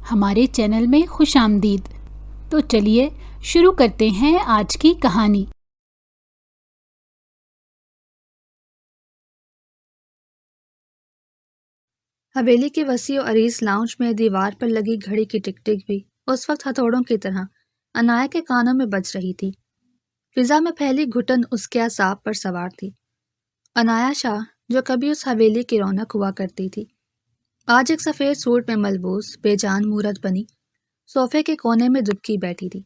ہمارے چینل میں خوش آمدید۔ تو چلیے شروع کرتے ہیں آج کی کہانی۔ حویلی کے وسیع و عریض لاؤنج میں دیوار پر لگی گھڑی کی ٹک ٹک بھی اس وقت ہتھوڑوں کی طرح عنایا کے کانوں میں بج رہی تھی۔ فضا میں پھیلی گھٹن اس کے اعصاب پر سوار تھی۔ عنایا شاہ، جو کبھی اس حویلی کی رونق ہوا کرتی تھی، آج ایک سفید سوٹ میں ملبوس بے جان مورت بنی صوفے کے کونے میں دبکی بیٹھی تھی۔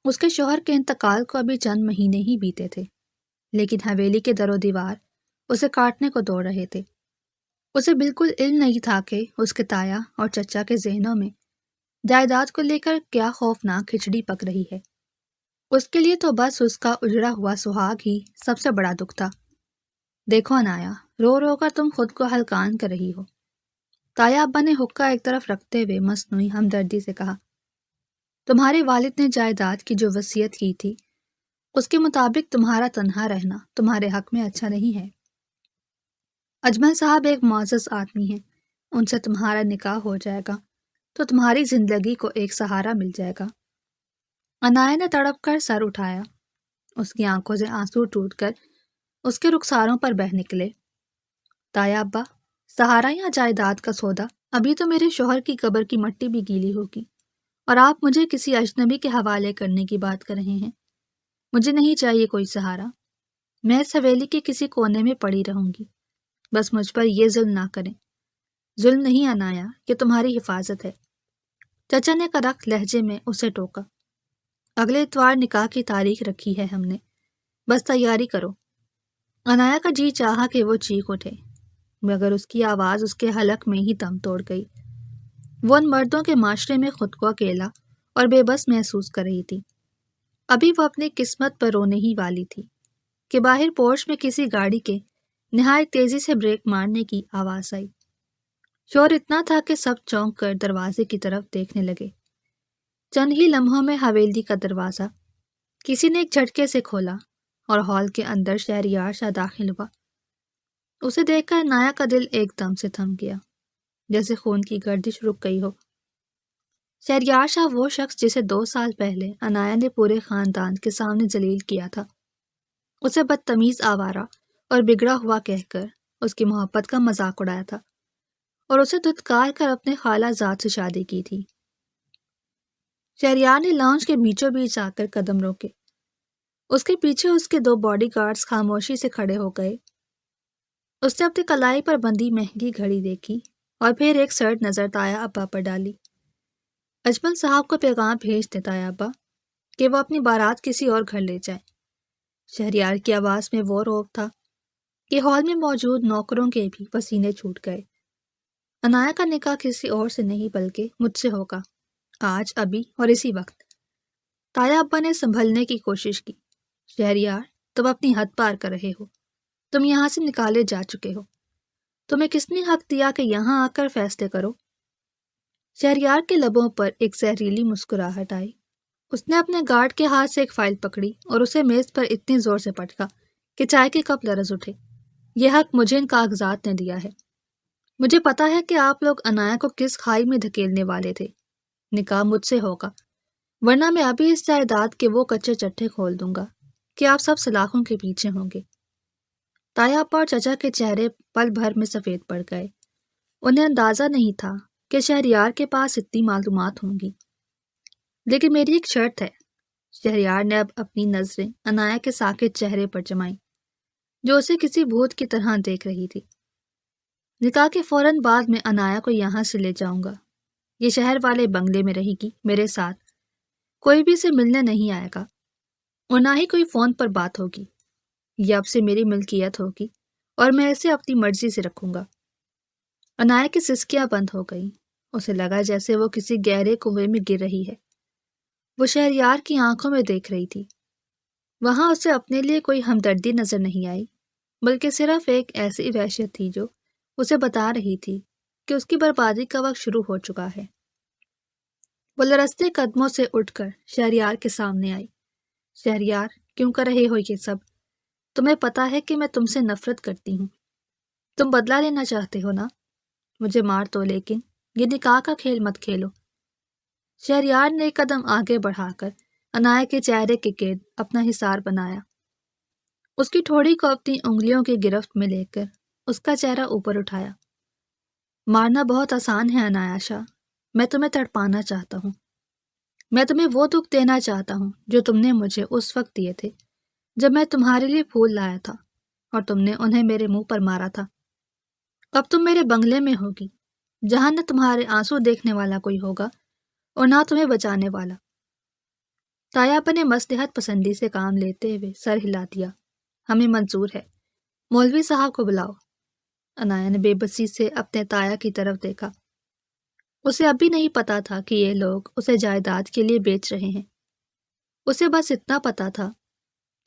اس کے شوہر کے انتقال کو ابھی چند مہینے ہی بیتے تھے، لیکن حویلی کے در و دیوار اسے کاٹنے کو دوڑ رہے تھے۔ اسے بالکل علم نہیں تھا کہ اس کے تایا اور چچا کے ذہنوں میں جائیداد کو لے کر کیا خوفناک کھچڑی پک رہی ہے۔ اس کے لیے تو بس اس کا اجڑا ہوا سہاگ ہی سب سے بڑا دکھ تھا۔ دیکھو عنایا، رو رو کر تم خود کو ہلکان کر رہی ہو۔ تایا ابا نے حقہ ایک طرف رکھتے ہوئے مصنوعی ہمدردی سے کہا، تمہارے والد نے جائیداد کی جو وصیت کی تھی، اس کے مطابق تمہارا تنہا رہنا تمہارے حق میں اچھا نہیں ہے۔ اجمل صاحب ایک معزز آدمی ہیں، ان سے تمہارا نکاح ہو جائے گا تو تمہاری زندگی کو ایک سہارا مل جائے گا۔ عنایا نے تڑپ کر سر اٹھایا۔ اس کی آنکھوں سے آنسو ٹوٹ کر اس کے رخساروں پر بہہ نکلے۔ تایا ابا، سہارا یا جائیداد کا سودا؟ ابھی تو میرے شوہر کی قبر کی مٹی بھی گیلی ہوگی اور آپ مجھے کسی اجنبی کے حوالے کرنے کی بات کر رہے ہیں۔ مجھے نہیں چاہیے کوئی سہارا، میں اس حویلی کے کسی کونے میں پڑی رہوں گی، بس مجھ پر یہ ظلم نہ کریں۔ ظلم نہیں عنایا، کہ تمہاری حفاظت ہے۔ چچا نے کڑک لہجے میں اسے ٹوکا۔ اگلے اتوار نکاح کی تاریخ رکھی ہے ہم نے، بس تیاری کرو۔ عنایا کا جی چاہا کہ وہ چیخ اٹھے، مگر اس کی آواز اس کے حلق میں ہی دم توڑ گئی۔ وہ ان مردوں کے معاشرے میں خود کو اکیلا اور بے بس محسوس کر رہی تھی۔ ابھی وہ اپنی قسمت پر رونے ہی والی تھی کہ باہر پورچ میں کسی گاڑی کے نہایت تیزی سے بریک مارنے کی آواز آئی۔ شور اتنا تھا کہ سب چونک کر دروازے کی طرف دیکھنے لگے۔ چند ہی لمحوں میں حویلی کا دروازہ کسی نے ایک جھٹکے سے کھولا اور ہال کے اندر شہریار شاہ داخل ہوا۔ اسے دیکھ کر عنایا کا دل ایک دم سے تھم گیا، جیسے خون کی گردش رک گئی ہو۔ شہریار شاہ وہ شخص جسے 2 سال پہلے عنایا نے پورے خاندان کے سامنے ذلیل کیا تھا، اسے بدتمیز آوارہ اور بگڑا ہوا کہہ کر اس کی محبت کا مذاق اڑایا تھا اور اسے دھتکار کر اپنے خالہ زاد سے شادی کی تھی۔ شہریار نے لاؤنج کے بیچوں بیچ آ کر قدم روکے۔ اس کے پیچھے اس کے 2 باڈی گارڈز خاموشی سے کھڑے ہو گئے۔ اس نے اپنی کلائی پر بندھی مہنگی گھڑی دیکھی اور پھر ایک سرد نظر تایا ابا پر ڈالی۔ اجمل صاحب کو پیغام بھیج دے تایا ابا کہ وہ اپنی بارات کسی اور گھر لے جائیں۔ شہریار کی آواز میں وہ روب تھا کہ ہال میں موجود نوکروں کے بھی پسینے چھوٹ گئے۔ عنایا کا نکاح کسی اور سے نہیں بلکہ مجھ سے ہوگا، آج، ابھی اور اسی وقت۔ تایا ابا نے سنبھلنے کی کوشش کی۔ شہریار، تم اپنی حد پار کر رہے ہو، تم یہاں سے نکالے جا چکے ہو، تمہیں کس نے حق دیا کہ یہاں آ کر فیصلے کرو؟ شہریار کے لبوں پر ایک زہریلی مسکراہٹ آئی۔ اس نے اپنے گارڈ کے ہاتھ سے ایک فائل پکڑی اور اسے میز پر اتنی زور سے پٹکا کہ چائے کے کپ لرز اٹھے۔ یہ حق مجھے ان کاغذات نے دیا ہے۔ مجھے پتا ہے کہ آپ لوگ عنایا کو کس کھائی میں دھکیلنے والے تھے۔ نکاح مجھ سے ہوگا، ورنہ میں ابھی اس جائیداد کے وہ کچے چٹھے کھول دوں گا کہ آپ سب سلاخوں کے پیچھے ہوں گے۔ تایا ابا اور چچا کے چہرے پل بھر میں سفید پڑ گئے۔ انہیں اندازہ نہیں تھا کہ شہریار کے پاس اتنی معلومات ہوں گی۔ لیکن میری ایک شرط ہے۔ شہریار نے اب اپنی نظریں عنایا کے ساکت چہرے پر جمائیں، جو اسے کسی بھوت کی طرح دیکھ رہی تھی۔ نکاح کے فوراً بعد میں عنایا کو یہاں سے لے جاؤں گا۔ یہ شہر والے بنگلے میں رہے گی میرے ساتھ، کوئی بھی اسے ملنے نہیں آئے گا اور نہ ہی کوئی فون پر بات ہوگی۔ یہ اب سے میری ملکیت ہوگی اور میں اسے اپنی مرضی سے رکھوں گا۔ عنایا کی سسکیاں بند ہو گئیں۔ اسے لگا جیسے وہ کسی گہرے کنویں میں گر رہی ہے۔ وہ شہریار کی آنکھوں میں دیکھ رہی تھی۔ وہاں اسے اپنے لیے کوئی ہمدردی نظر نہیں آئی، بلکہ صرف ایک ایسی وحشت تھی جو اسے بتا رہی تھی کہ اس کی بربادی کا وقت شروع ہو چکا ہے۔ وہ لرزتے قدموں سے اٹھ کر شہریار کے سامنے آئی۔ شہریار، کیوں کر رہے ہو یہ سب؟ تمہیں پتا ہے کہ میں تم سے نفرت کرتی ہوں۔ تم بدلہ لینا چاہتے ہو نا؟ مجھے مار دو، لیکن یہ نکاح کا کھیل مت کھیلو۔ شہریار نے ایک قدم آگے بڑھا کر عنایا کے چہرے کے گرد اپنا حصار بنایا۔ اس کی ٹھوڑی کو اپنی انگلیوں کی گرفت میں لے کر اس کا چہرہ اوپر اٹھایا۔ مارنا بہت آسان ہے عنایا شاہ، میں تمہیں تڑپانا چاہتا ہوں۔ میں تمہیں وہ دکھ دینا چاہتا ہوں جو تم نے مجھے اس وقت دیے تھے جب میں تمہارے لیے پھول لایا تھا اور تم نے انہیں میرے منہ پر مارا تھا۔ اب تم میرے بنگلے میں ہوگی جہاں نہ تمہارے آنسو دیکھنے والا کوئی ہوگا اور نہ تمہیں بچانے والا۔ تایابا نے مصلحت پسندی سے کام لیتے ہوئے سر ہلا دیا۔ ہمیں منظور ہے، مولوی صاحب کو بلاؤ۔ عنایا نے بے بسی سے اپنے تایا کی طرف دیکھا۔ اسے اب بھی نہیں پتا تھا کہ یہ لوگ اسے جائیداد کے لیے بیچ رہے ہیں۔ اسے بس اتنا پتا تھا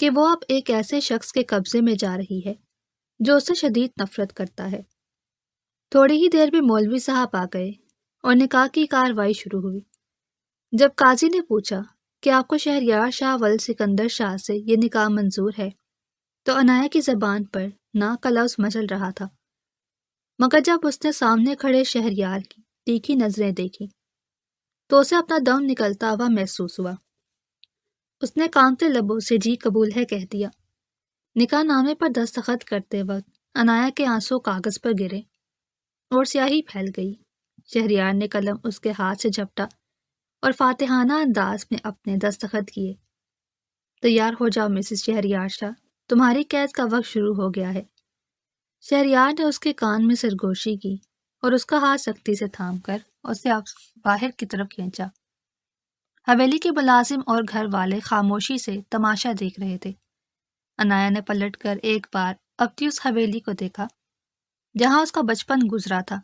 کہ وہ اب ایک ایسے شخص کے قبضے میں جا رہی ہے جو اسے شدید نفرت کرتا ہے۔ تھوڑی ہی دیر میں مولوی صاحب آ گئے اور نکاح کی کاروائی شروع ہوئی۔ جب قاضی نے پوچھا کہ آپ کو شہریار شاہ ولد سکندر شاہ سے یہ نکاح منظور ہے تو عنایا کی زبان پر نا کا لفظ مچل رہا تھا، مگر جب اس نے سامنے کھڑے شہریار کی تیکھی نظریں دیکھی تو اسے اپنا دم نکلتا ہوا محسوس ہوا۔ اس نے کانپتے لبوں سے جی قبول ہے کہہ دیا۔ نکاح نامے پر دستخط کرتے وقت عنایا کے آنسو کاغذ پر گرے اور سیاہی پھیل گئی۔ شہریار نے قلم اس کے ہاتھ سے جھپٹا اور فاتحانہ انداز میں اپنے دستخط کیے۔ تیار ہو جاؤ مسز شہریار شاہ، تمہاری قید کا وقت شروع ہو گیا ہے۔ شہریار نے اس کے کان میں سرگوشی کی اور اس کا ہاتھ سختی سے تھام کر اسے باہر کی طرف کھینچا۔ حویلی کے ملازم اور گھر والے خاموشی سے تماشا دیکھ رہے تھے۔ عنایا نے پلٹ کر ایک بار اپنی اس حویلی کو دیکھا جہاں اس کا بچپن گزرا تھا،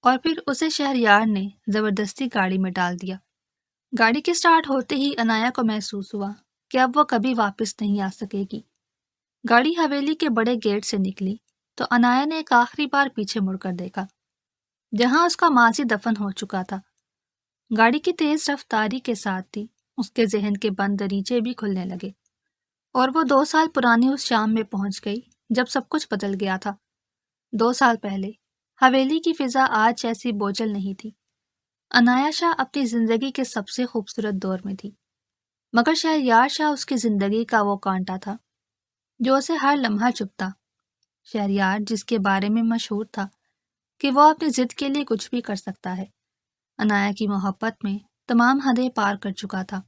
اور پھر اسے شہریار نے زبردستی گاڑی میں ڈال دیا۔ گاڑی کے سٹارٹ ہوتے ہی عنایا کو محسوس ہوا کہ اب وہ کبھی واپس نہیں آ سکے گی۔ گاڑی حویلی کے بڑے گیٹ سے نکلی تو عنایا نے ایک آخری بار پیچھے مڑ کر دیکھا جہاں اس کا ماضی دفن ہو چکا تھا۔ گاڑی کی تیز رفتاری کے ساتھ ہی اس کے ذہن کے بند دریچے بھی کھلنے لگے اور وہ 2 سال پرانی اس شام میں پہنچ گئی جب سب کچھ بدل گیا تھا۔ 2 سال پہلے حویلی کی فضا آج جیسی بوجھل نہیں تھی۔ عنایا شاہ اپنی زندگی کے سب سے خوبصورت دور میں تھی، مگر شہریار شاہ اس کی زندگی کا وہ کانٹا تھا جو اسے ہر لمحہ چبھتا۔ شہریار جس کے بارے میں مشہور تھا کہ وہ اپنی ضد کے لیے کچھ بھی کر سکتا ہے، عنایا کی محبت میں تمام حدیں پار کر چکا تھا۔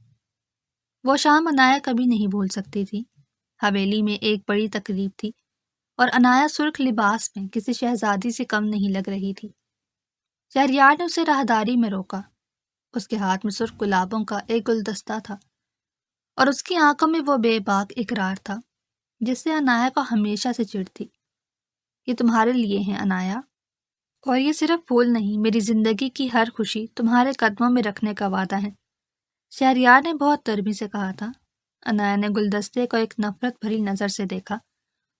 وہ شام عنایا کبھی نہیں بھول سکتی تھی۔ حویلی میں ایک بڑی تقریب تھی اور عنایا سرخ لباس میں کسی شہزادی سے کم نہیں لگ رہی تھی۔ شہریار نے اسے راہداری میں روکا۔ اس کے ہاتھ میں سرخ گلابوں کا ایک گلدستہ تھا اور اس کی آنکھوں میں وہ بے باک اقرار تھا جس سے عنایا کو ہمیشہ سے چڑ تھی۔ یہ تمہارے لیے ہیں عنایا، اور یہ صرف پھول نہیں، میری زندگی کی ہر خوشی تمہارے قدموں میں رکھنے کا وعدہ ہے، شہریار نے بہت نرمی سے کہا تھا۔ عنایا نے گلدستے کو ایک نفرت بھری نظر سے دیکھا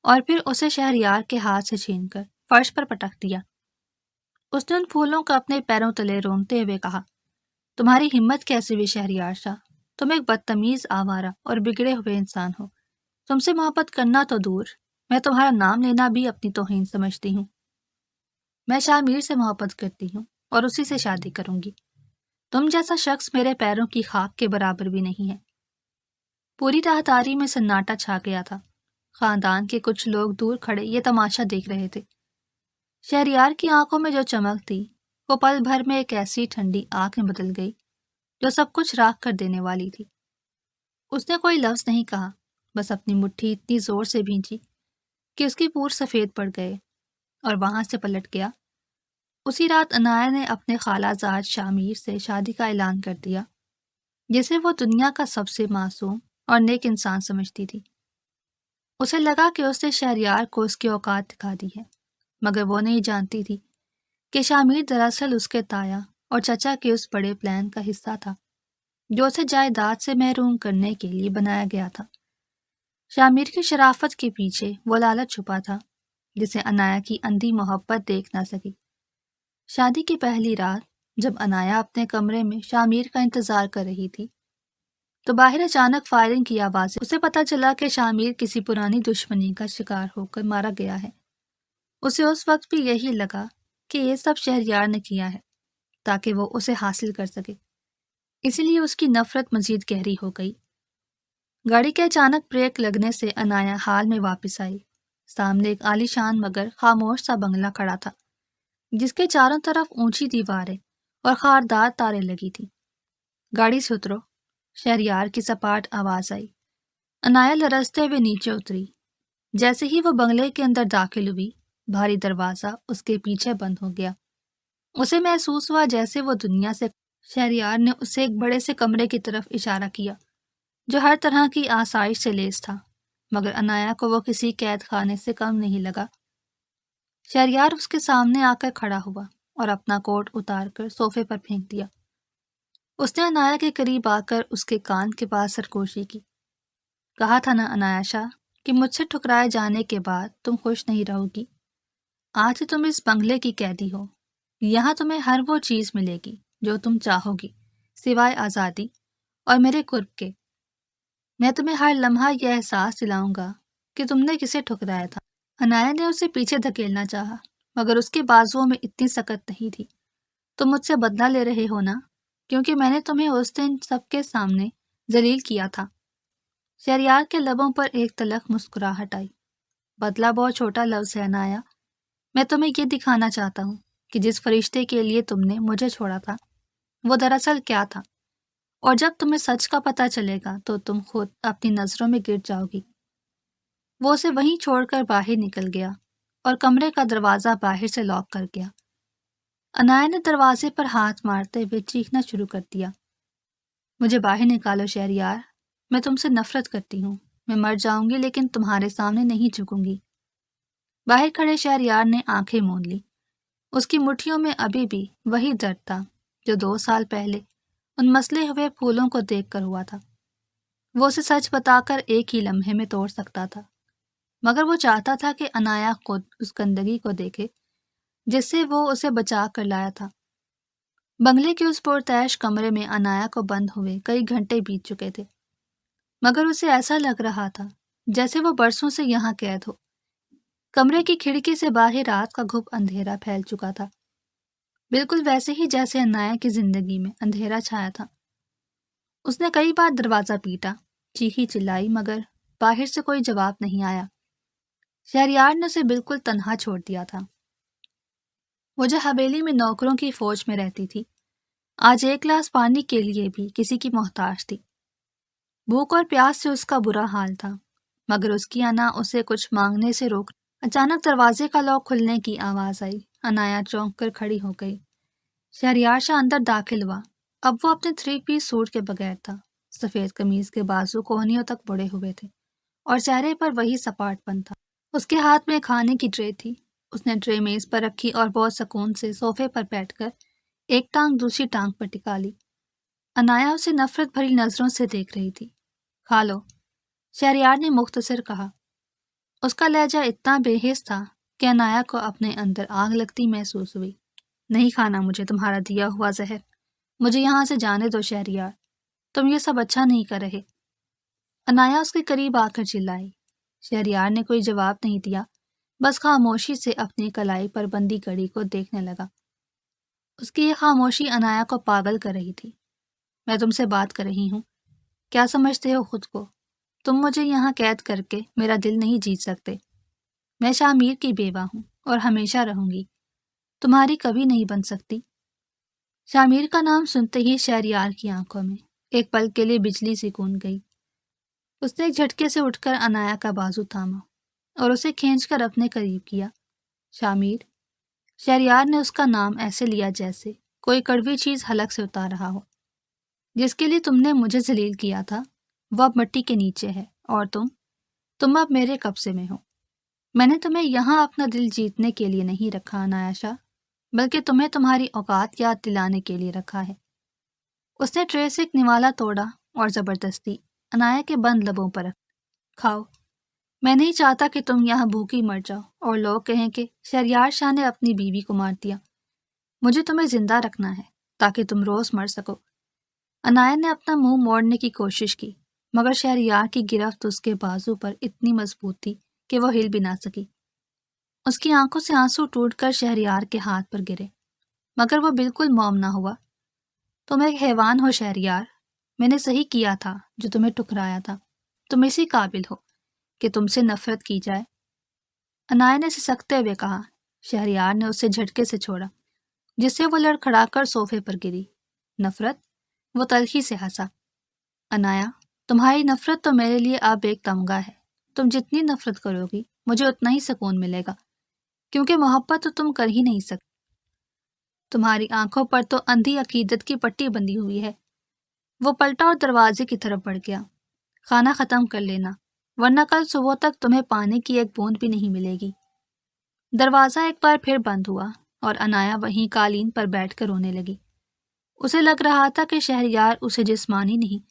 اور پھر اسے شہریار کے ہاتھ سے چھین کر فرش پر پٹک دیا۔ اس نے ان پھولوں کو اپنے پیروں تلے رونتے ہوئے کہا، تمہاری ہمت کیسے ہوئی شہریار شاہ؟ تم ایک بدتمیز، آوارہ اور بگڑے ہوئے انسان ہو۔ تم سے محبت کرنا تو دور، میں تمہارا نام لینا بھی اپنی توہین سمجھتی ہوں۔ میں شاہ میر سے محبت کرتی ہوں اور اسی سے شادی کروں گی۔ تم جیسا شخص میرے پیروں کی خاک کے برابر بھی نہیں ہے۔ پوری راہداری میں سناٹا چھا گیا تھا۔ خاندان کے کچھ لوگ دور کھڑے یہ تماشا دیکھ رہے تھے۔ شہریار کی آنکھوں میں جو چمک تھی وہ پل بھر میں ایک ایسی ٹھنڈی آنکھ میں بدل گئی جو سب کچھ راکھ کر دینے والی تھی۔ اس نے کوئی لفظ نہیں کہا، بس اپنی مٹھی اتنی زور سے بھینچی کہ اس کی پور سفید پڑ گئے اور وہاں سے پلٹ گیا۔ اسی رات عنایا نے اپنے خالہ زاد شاہ میر سے شادی کا اعلان کر دیا، جسے وہ دنیا کا سب سے معصوم اور نیک انسان سمجھتی تھی۔ اسے لگا کہ اس نے شہریار کو اس کی اوقات دکھا دی ہے، مگر وہ نہیں جانتی تھی کہ شاہ میر دراصل اس کے تایا اور چچا کے اس بڑے پلان کا حصہ تھا جو اسے جائیداد سے محروم کرنے کے لیے بنایا گیا تھا۔ شاہ میر کی شرافت کے پیچھے وہ لالچ چھپا تھا جسے عنایا کی اندھی محبت دیکھ نہ سکی۔ شادی کی پہلی رات جب عنایا اپنے کمرے میں شاہ میر کا انتظار کر رہی تھی تو باہر اچانک فائرنگ کی آواز اسے پتہ چلا کہ شاہ میر کسی پرانی دشمنی کا شکار ہو کر مارا گیا ہے۔ اسے اس وقت بھی یہی لگا کہ یہ سب شہریار نے کیا ہے تاکہ وہ اسے حاصل کر سکے۔ اسی لیے اس کی نفرت مزید گہری ہو گئی۔ گاڑی کے اچانک بریک لگنے سے انایا حال میں واپس آئی۔ سامنے ایک عالی شان مگر خاموش سا بنگلہ کھڑا تھا، جس کے چاروں طرف اونچی دیواریں اور خاردار تاریں لگی تھیں۔ گاڑی سے اترو، شہریار کی سپاٹ آواز آئی۔ انایا لرزتے ہوئے نیچے اتری۔ جیسے ہی وہ بنگلے کے اندر داخل ہوئی، بھاری دروازہ اس کے پیچھے بند ہو گیا۔ اسے محسوس ہوا جیسے وہ دنیا سے شہریار نے اسے ایک بڑے سے کمرے کی طرف اشارہ کیا جو ہر طرح کی آسائش سے لیس تھا، مگر انایا کو وہ کسی قید خانے سے کم نہیں لگا۔ شہریار اس کے سامنے آ کر کھڑا ہوا اور اپنا کوٹ اتار کر صوفے پر پھینک دیا۔ اس نے انایا کے قریب آ کر اس کے کان کے پاس سرگوشی کی۔ کہا تھا نا انایاشا کہ مجھ سے ٹھکرائے جانے کے بعد تم خوش نہیں رہو گی۔ آج تم اس بنگلے کی قیدی ہو۔ یہاں تمہیں ہر وہ چیز ملے گی جو تم چاہو گی، سوائے آزادی اور میرے قرب کے۔ میں تمہیں ہر لمحہ یہ احساس دلاؤں گا کہ تم نے کسے ٹھکرایا تھا۔ انایا نے اسے پیچھے دھکیلنا چاہا، مگر اس کے بازوؤں میں اتنی سکت نہیں تھی۔ تم مجھ سے بدلہ لے رہے ہو نا، کیونکہ میں نے تمہیں اس دن سب کے سامنے ذلیل کیا تھا۔ شہریار کے لبوں پر ایک تلخ مسکراہٹ آئی۔ بدلہ بہت چھوٹا لفظ ہے انایا۔ میں تمہیں یہ دکھانا چاہتا ہوں کہ جس فرشتے کے لیے تم نے مجھے چھوڑا تھا وہ دراصل کیا تھا، اور جب تمہیں سچ کا پتہ چلے گا تو تم خود اپنی نظروں میں گر جاؤ گی۔ وہ اسے وہیں چھوڑ کر باہر نکل گیا اور کمرے کا دروازہ باہر سے لاک کر گیا۔ انایا نے دروازے پر ہاتھ مارتے ہوئے چیخنا شروع کر دیا۔ مجھے باہر نکالو شہریار، میں تم سے نفرت کرتی ہوں۔ میں مر جاؤں گی لیکن تمہارے سامنے نہیں جھکوں گی۔ باہر کھڑے شہریار نے آنکھیں موند لی۔ اس کی مٹھیوں میں ابھی بھی وہی درد تھا جو 2 سال پہلے ان مسلے ہوئے پھولوں کو دیکھ کر ہوا تھا۔ وہ اسے سچ بتا کر ایک ہی لمحے میں توڑ سکتا تھا، مگر وہ چاہتا تھا کہ انایا خود اس گندگی کو دیکھے جس سے وہ اسے بچا کر لایا تھا۔ بنگلے کے اس پرتعیش کمرے میں انایا کو بند ہوئے کئی گھنٹے بیت چکے تھے، مگر اسے ایسا لگ رہا تھا جیسے وہ برسوں سے یہاں قید ہو۔ کمرے کی کھڑکی سے باہر رات کا گھپ اندھیرا پھیل چکا تھا، بالکل ویسے ہی جیسے انایا کی زندگی میں اندھیرا چھایا تھا۔ اس نے کئی بار دروازہ پیٹا، چیخی چلائی، مگر باہر سے کوئی جواب نہیں آیا۔ شہریار نے اسے بالکل تنہا چھوڑ دیا تھا۔ وہ جو حویلی میں نوکروں کی فوج میں رہتی تھی، آج ایک گلاس پانی کے لیے بھی کسی کی محتاج تھی۔ بھوک اور پیاس سے اس کا برا حال تھا، مگر اس کی انا اسے کچھ مانگنے سے روک۔ اچانک دروازے کا لاک کھلنے کی آواز آئی۔ انایا چونک کر کھڑی ہو گئی۔ شہریار شاہ اندر داخل ہوا۔ اب وہ اپنے 3 پیس سوٹ کے بغیر تھا۔ سفید قمیض کے بازو کوہنیوں تک بڑے ہوئے تھے اور چہرے پر وہی سپاٹ پن تھا۔ اس کے ہاتھ میں کھانے کی ٹرے تھی۔ اس نے ٹرے میز پر رکھی اور بہت سکون سے صوفے پر بیٹھ کر ایک ٹانگ دوسری ٹانگ پر ٹکا لی۔ انایا اسے نفرت بھری نظروں سے دیکھ رہی تھی۔ کھا لو، شہریار نے مختصر کہا۔ اس کا لہجہ اتنا بے حس تھا کہ انایا کو اپنے اندر آگ لگتی محسوس ہوئی۔ نہیں کھانا مجھے تمہارا دیا ہوا زہر۔ مجھے یہاں سے جانے دو شہریار، تم یہ سب اچھا نہیں کر رہے۔ انایا اس کے قریب آ کر چلائی۔ شہریار نے کوئی جواب نہیں دیا، بس خاموشی سے اپنی کلائی پر بندی گھڑی کو دیکھنے لگا۔ اس کی یہ خاموشی انایا کو پاگل کر رہی تھی۔ میں تم سے بات کر رہی ہوں، کیا سمجھتے ہو خود کو؟ تم مجھے یہاں قید کر کے میرا دل نہیں جیت سکتے۔ میں شاہ میر کی بیوہ ہوں اور ہمیشہ رہوں گی، تمہاری کبھی نہیں بن سکتی۔ شاہ میر کا نام سنتے ہی شہریار کی آنکھوں میں ایک پل کے لیے بجلی سی کون گئی۔ اس نے ایک جھٹکے سے اٹھ کر انایا کا بازو تھاما اور اسے کھینچ کر اپنے قریب کیا۔ شاہ میر، شہریار نے اس کا نام ایسے لیا جیسے کوئی کڑوی چیز حلق سے اتار رہا ہو۔ جس کے لیے تم نے مجھے ذلیل کیا تھا وہ اب مٹی کے نیچے ہے، اور تم اب میرے قبضے میں ہو۔ میں نے تمہیں یہاں اپنا دل جیتنے کے لیے نہیں رکھا انایاشا، بلکہ تمہیں تمہاری اوقات یاد دلانے کے لیے رکھا ہے۔ اس نے ٹرے سے ایک نوالا توڑا اور زبردستی انایا کے بند لبوں پر رکھ۔ کھاؤ، میں نہیں چاہتا کہ تم یہاں بھوکی مر جاؤ اور لوگ کہیں کہ شہریار شاہ نے اپنی بیوی کو مار دیا۔ مجھے تمہیں زندہ رکھنا ہے تاکہ تم روز مر سکو۔ انایا نے اپنا منہ موڑنے کی کوشش کی، مگر شہریار کی گرفت اس کے بازو پر اتنی مضبوط تھی کہ وہ ہل بھی نہ سکی۔ اس کی آنکھوں سے آنسو ٹوٹ کر شہریار کے ہاتھ پر گرے، مگر وہ بالکل موم نہ ہوا۔ تم ایک حیوان ہو شہریار، میں نے صحیح کیا تھا جو تمہیں ٹکرایا تھا، تم اسی قابل ہو کہ تم سے نفرت کی جائے۔ عنایا نے سسکتے ہوئے کہا۔ شہریار نے اسے جھٹکے سے چھوڑا جس سے وہ لڑکھڑا کر صوفے پر گری۔ نفرت؟ وہ تلخی سے ہنسا۔ عنایا، تمہاری نفرت تو میرے لیے اب ایک تمغہ ہے، تم جتنی نفرت کرو گی مجھے اتنا ہی سکون ملے گا، کیونکہ محبت تو تم کر ہی نہیں سکتے۔ تمہاری آنکھوں پر تو اندھی عقیدت کی پٹی بندھی ہوئی ہے۔ وہ پلٹا اور دروازے کی طرف بڑھ گیا۔ کھانا ختم کر لینا، ورنہ کل صبح تک تمہیں پانی کی ایک بوند بھی نہیں ملے گی۔ دروازہ ایک بار پھر بند ہوا اور عنایا وہیں قالین پر بیٹھ کر رونے لگی۔ اسے لگ رہا تھا کہ شہریار اسے جسمانی نہیں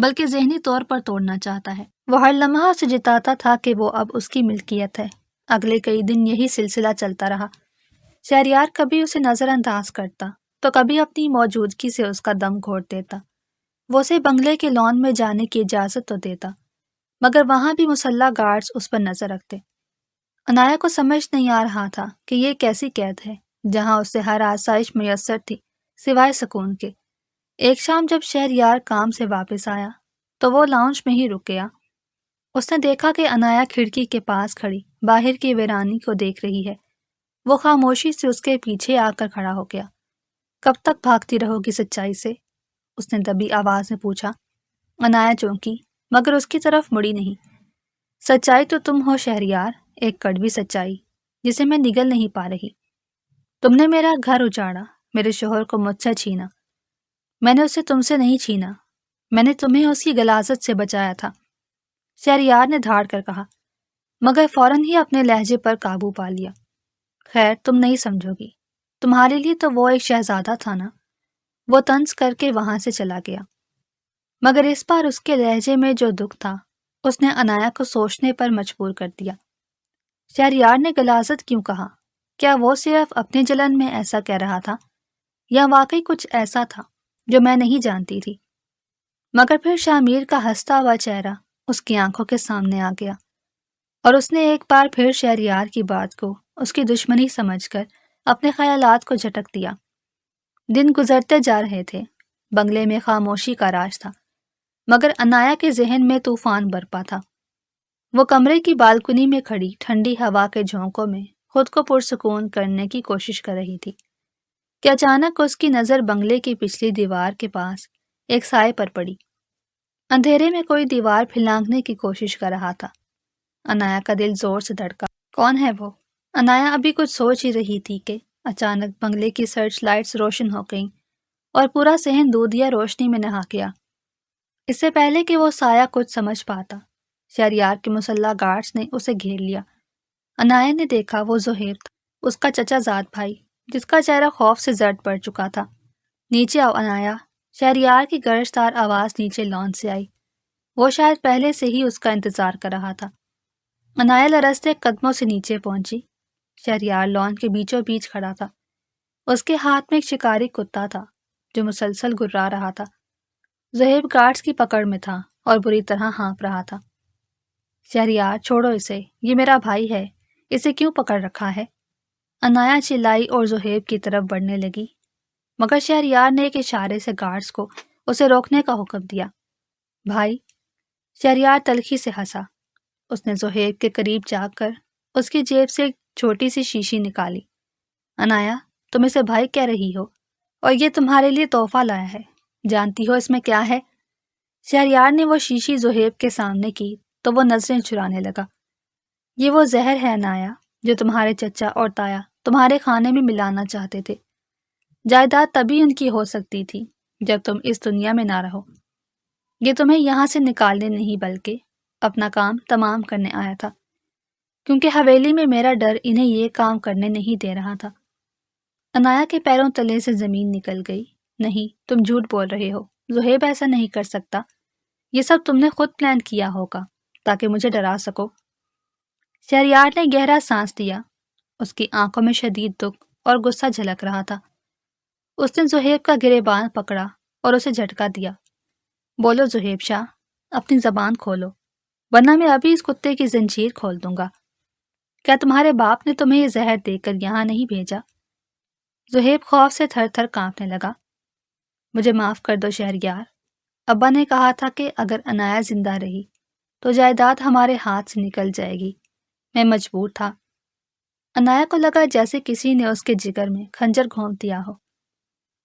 بلکہ ذہنی طور پر توڑنا چاہتا ہے۔ وہ ہر لمحہ اسے جتاتا تھا کہ وہ اب اس کی ملکیت ہے۔ اگلے کئی دن یہی سلسلہ چلتا رہا۔ شہریار کبھی اسے نظر انداز کرتا تو کبھی اپنی موجودگی سے اس کا دم گھونٹ دیتا۔ وہ اسے بنگلے کے لان میں جانے کی اجازت تو دیتا، مگر وہاں بھی مسلح گارڈز اس پر نظر رکھتے۔ عنایا کو سمجھ نہیں آ رہا تھا کہ یہ کیسی قید ہے جہاں اسے ہر آسائش میسر تھی سوائے سکون کے۔ ایک شام جب شہریار کام سے واپس آیا تو وہ لاؤنج میں ہی رک گیا۔ اس نے دیکھا کہ عنایا کھڑکی کے پاس کھڑی باہر کی ویرانی کو دیکھ رہی ہے۔ وہ خاموشی سے اس کے پیچھے آ کر کھڑا ہو گیا۔ کب تک بھاگتی رہو گی سچائی سے؟ اس نے دبی آواز میں پوچھا۔ عنایا چونکی مگر اس کی طرف مڑی نہیں۔ سچائی تو تم ہو شہریار، ایک کڑوی سچائی جسے میں نگل نہیں پا رہی۔ تم نے میرا گھر اجاڑا، میرے شوہر کو مجھ سے چھینا۔ میں نے اسے تم سے نہیں چھینا، میں نے تمہیں اس کی غلاظت سے بچایا تھا، شہریار نے دھاڑ کر کہا، مگر فوراً ہی اپنے لہجے پر قابو پا لیا۔ خیر تم نہیں سمجھو گی، تمہارے لیے تو وہ ایک شہزادہ تھا نا۔ وہ طنز کر کے وہاں سے چلا گیا، مگر اس بار اس کے لہجے میں جو دکھ تھا اس نے عنایا کو سوچنے پر مجبور کر دیا۔ شہریار نے غلاظت کیوں کہا؟ کیا وہ صرف اپنے جلن میں ایسا کہہ رہا تھا یا واقعی کچھ ایسا تھا جو میں نہیں جانتی تھی؟ مگر پھر شامیر کا ہنستا ہوا چہرہ اس کی آنکھوں کے سامنے آ گیا اور اس نے ایک بار پھر شہریار کی بات کو اس کی دشمنی سمجھ کر اپنے خیالات کو جھٹک دیا۔ دن گزرتے جا رہے تھے، بنگلے میں خاموشی کا راج تھا، مگر عنایا کے ذہن میں طوفان برپا تھا۔ وہ کمرے کی بالکنی میں کھڑی ٹھنڈی ہوا کے جھونکوں میں خود کو پرسکون کرنے کی کوشش کر رہی تھی کہ اچانک اس کی نظر بنگلے کی پچھلی دیوار کے پاس ایک سائے پر پڑی۔ اندھیرے میں کوئی دیوار پھلانگنے کی کوشش کر رہا تھا۔ عنایا کا دل زور سے دھڑکا۔ کون ہے وہ؟ عنایا ابھی کچھ سوچ ہی رہی تھی کہ اچانک بنگلے کی سرچ لائٹس روشن ہو گئیں اور پورا صحن دودھیا روشنی میں نہا گیا۔ اس سے پہلے کہ وہ سایہ کچھ سمجھ پاتا، شہریار کے مسلح گارڈز نے اسے گھیر لیا۔ عنایا نے دیکھا وہ زہیب تھا، اس کا چچا زاد بھائی، جس کا چہرہ خوف سے زرد پڑ چکا تھا۔ نیچے آؤ عنایا، شہریار کی گرجدار آواز نیچے لان سے آئی۔ وہ شاید پہلے سے ہی اس کا انتظار کر رہا تھا۔ عنایا لرزتے قدموں سے نیچے پہنچی۔ شہریار لان کے بیچوں بیچ کھڑا تھا۔ اس کے ہاتھ میں ایک شکاری کتا تھا جو مسلسل گرا رہا تھا۔ زہیب گارڈز کی پکڑ میں تھا اور بری طرح ہانپ رہا تھا۔ شہریار چھوڑو اسے، یہ میرا بھائی ہے، اسے کیوں پکڑ رکھا ہے؟ عنایا چلائی اور زہیب کی طرف بڑھنے لگی، مگر شہریار نے ایک اشارے سے گارڈز کو اسے روکنے کا حکم دیا۔ بھائی؟ شہریار تلخی سے ہنسا۔ اس نے زہیب کے قریب جا کر اس کی جیب سے ایک چھوٹی سی شیشی نکالی۔ عنایا، تم اسے بھائی کہہ رہی ہو اور یہ تمہارے لیے تحفہ لایا ہے، جانتی ہو اس میں کیا ہے؟ شہریار نے وہ شیشی زہیب کے سامنے کی تو وہ نظریں چرانے لگا۔ یہ وہ زہر ہے عنایا جو تمہارے چچا اور تایا تمہارے کھانے میں ملانا چاہتے تھے۔ جائیداد تبھی ان کی ہو سکتی تھی جب تم اس دنیا میں نہ رہو۔ یہ تمہیں یہاں سے نکالنے نہیں بلکہ اپنا کام تمام کرنے آیا تھا، کیونکہ حویلی میں میرا ڈر انہیں یہ کام کرنے نہیں دے رہا تھا۔ عنایا کے پیروں تلے سے زمین نکل گئی۔ نہیں، تم جھوٹ بول رہے ہو، زہیب ایسا نہیں کر سکتا۔ یہ سب تم نے خود پلان کیا ہوگا تاکہ مجھے ڈرا سکو۔ شہریار نے گہرا سانس لیا۔ اس کی آنکھوں میں شدید دکھ اور غصہ جھلک رہا تھا۔ اس نے زہیب کا گریبان پکڑا اور اسے جھٹکا دیا۔ بولو زہیب شاہ، اپنی زبان کھولو، ورنہ میں ابھی اس کتے کی زنجیر کھول دوں گا۔ کیا تمہارے باپ نے تمہیں یہ زہر دے کر یہاں نہیں بھیجا؟ زہیب خوف سے تھر تھر کانپنے لگا۔ مجھے معاف کر دو شہریار، ابا نے کہا تھا کہ اگر عنایا زندہ رہی تو جائیداد ہمارے ہاتھ سے نکل جائے گی، میں مجبور تھا۔ عنایا کو لگا جیسے کسی نے اس کے جگر میں خنجر گھونپ دیا ہو۔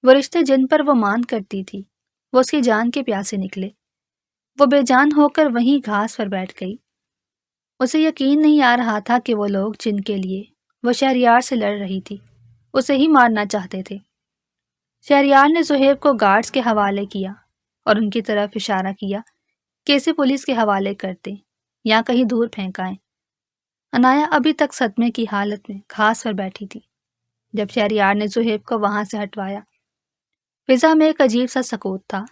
وہ رشتے جن پر وہ مان کرتی تھی وہ اس کی جان کے پیاسے نکلے۔ وہ بے جان ہو کر وہیں گھاس پر بیٹھ گئی۔ اسے یقین نہیں آ رہا تھا کہ وہ لوگ جن کے لیے وہ شہریار سے لڑ رہی تھی اسے ہی مارنا چاہتے تھے۔ شہریار نے زہیب کو گارڈز کے حوالے کیا اور ان کی طرف اشارہ کیا کہ اسے پولیس کے حوالے کرتے یا کہیں دور پھینکائیں۔ عنایا ابھی تک صدمے کی حالت میں گھاس پر بیٹھی تھی جب شہریار نے زہیب کو وہاں سے ہٹوایا۔ فضا میں ایک عجیب سا سکوت تھا،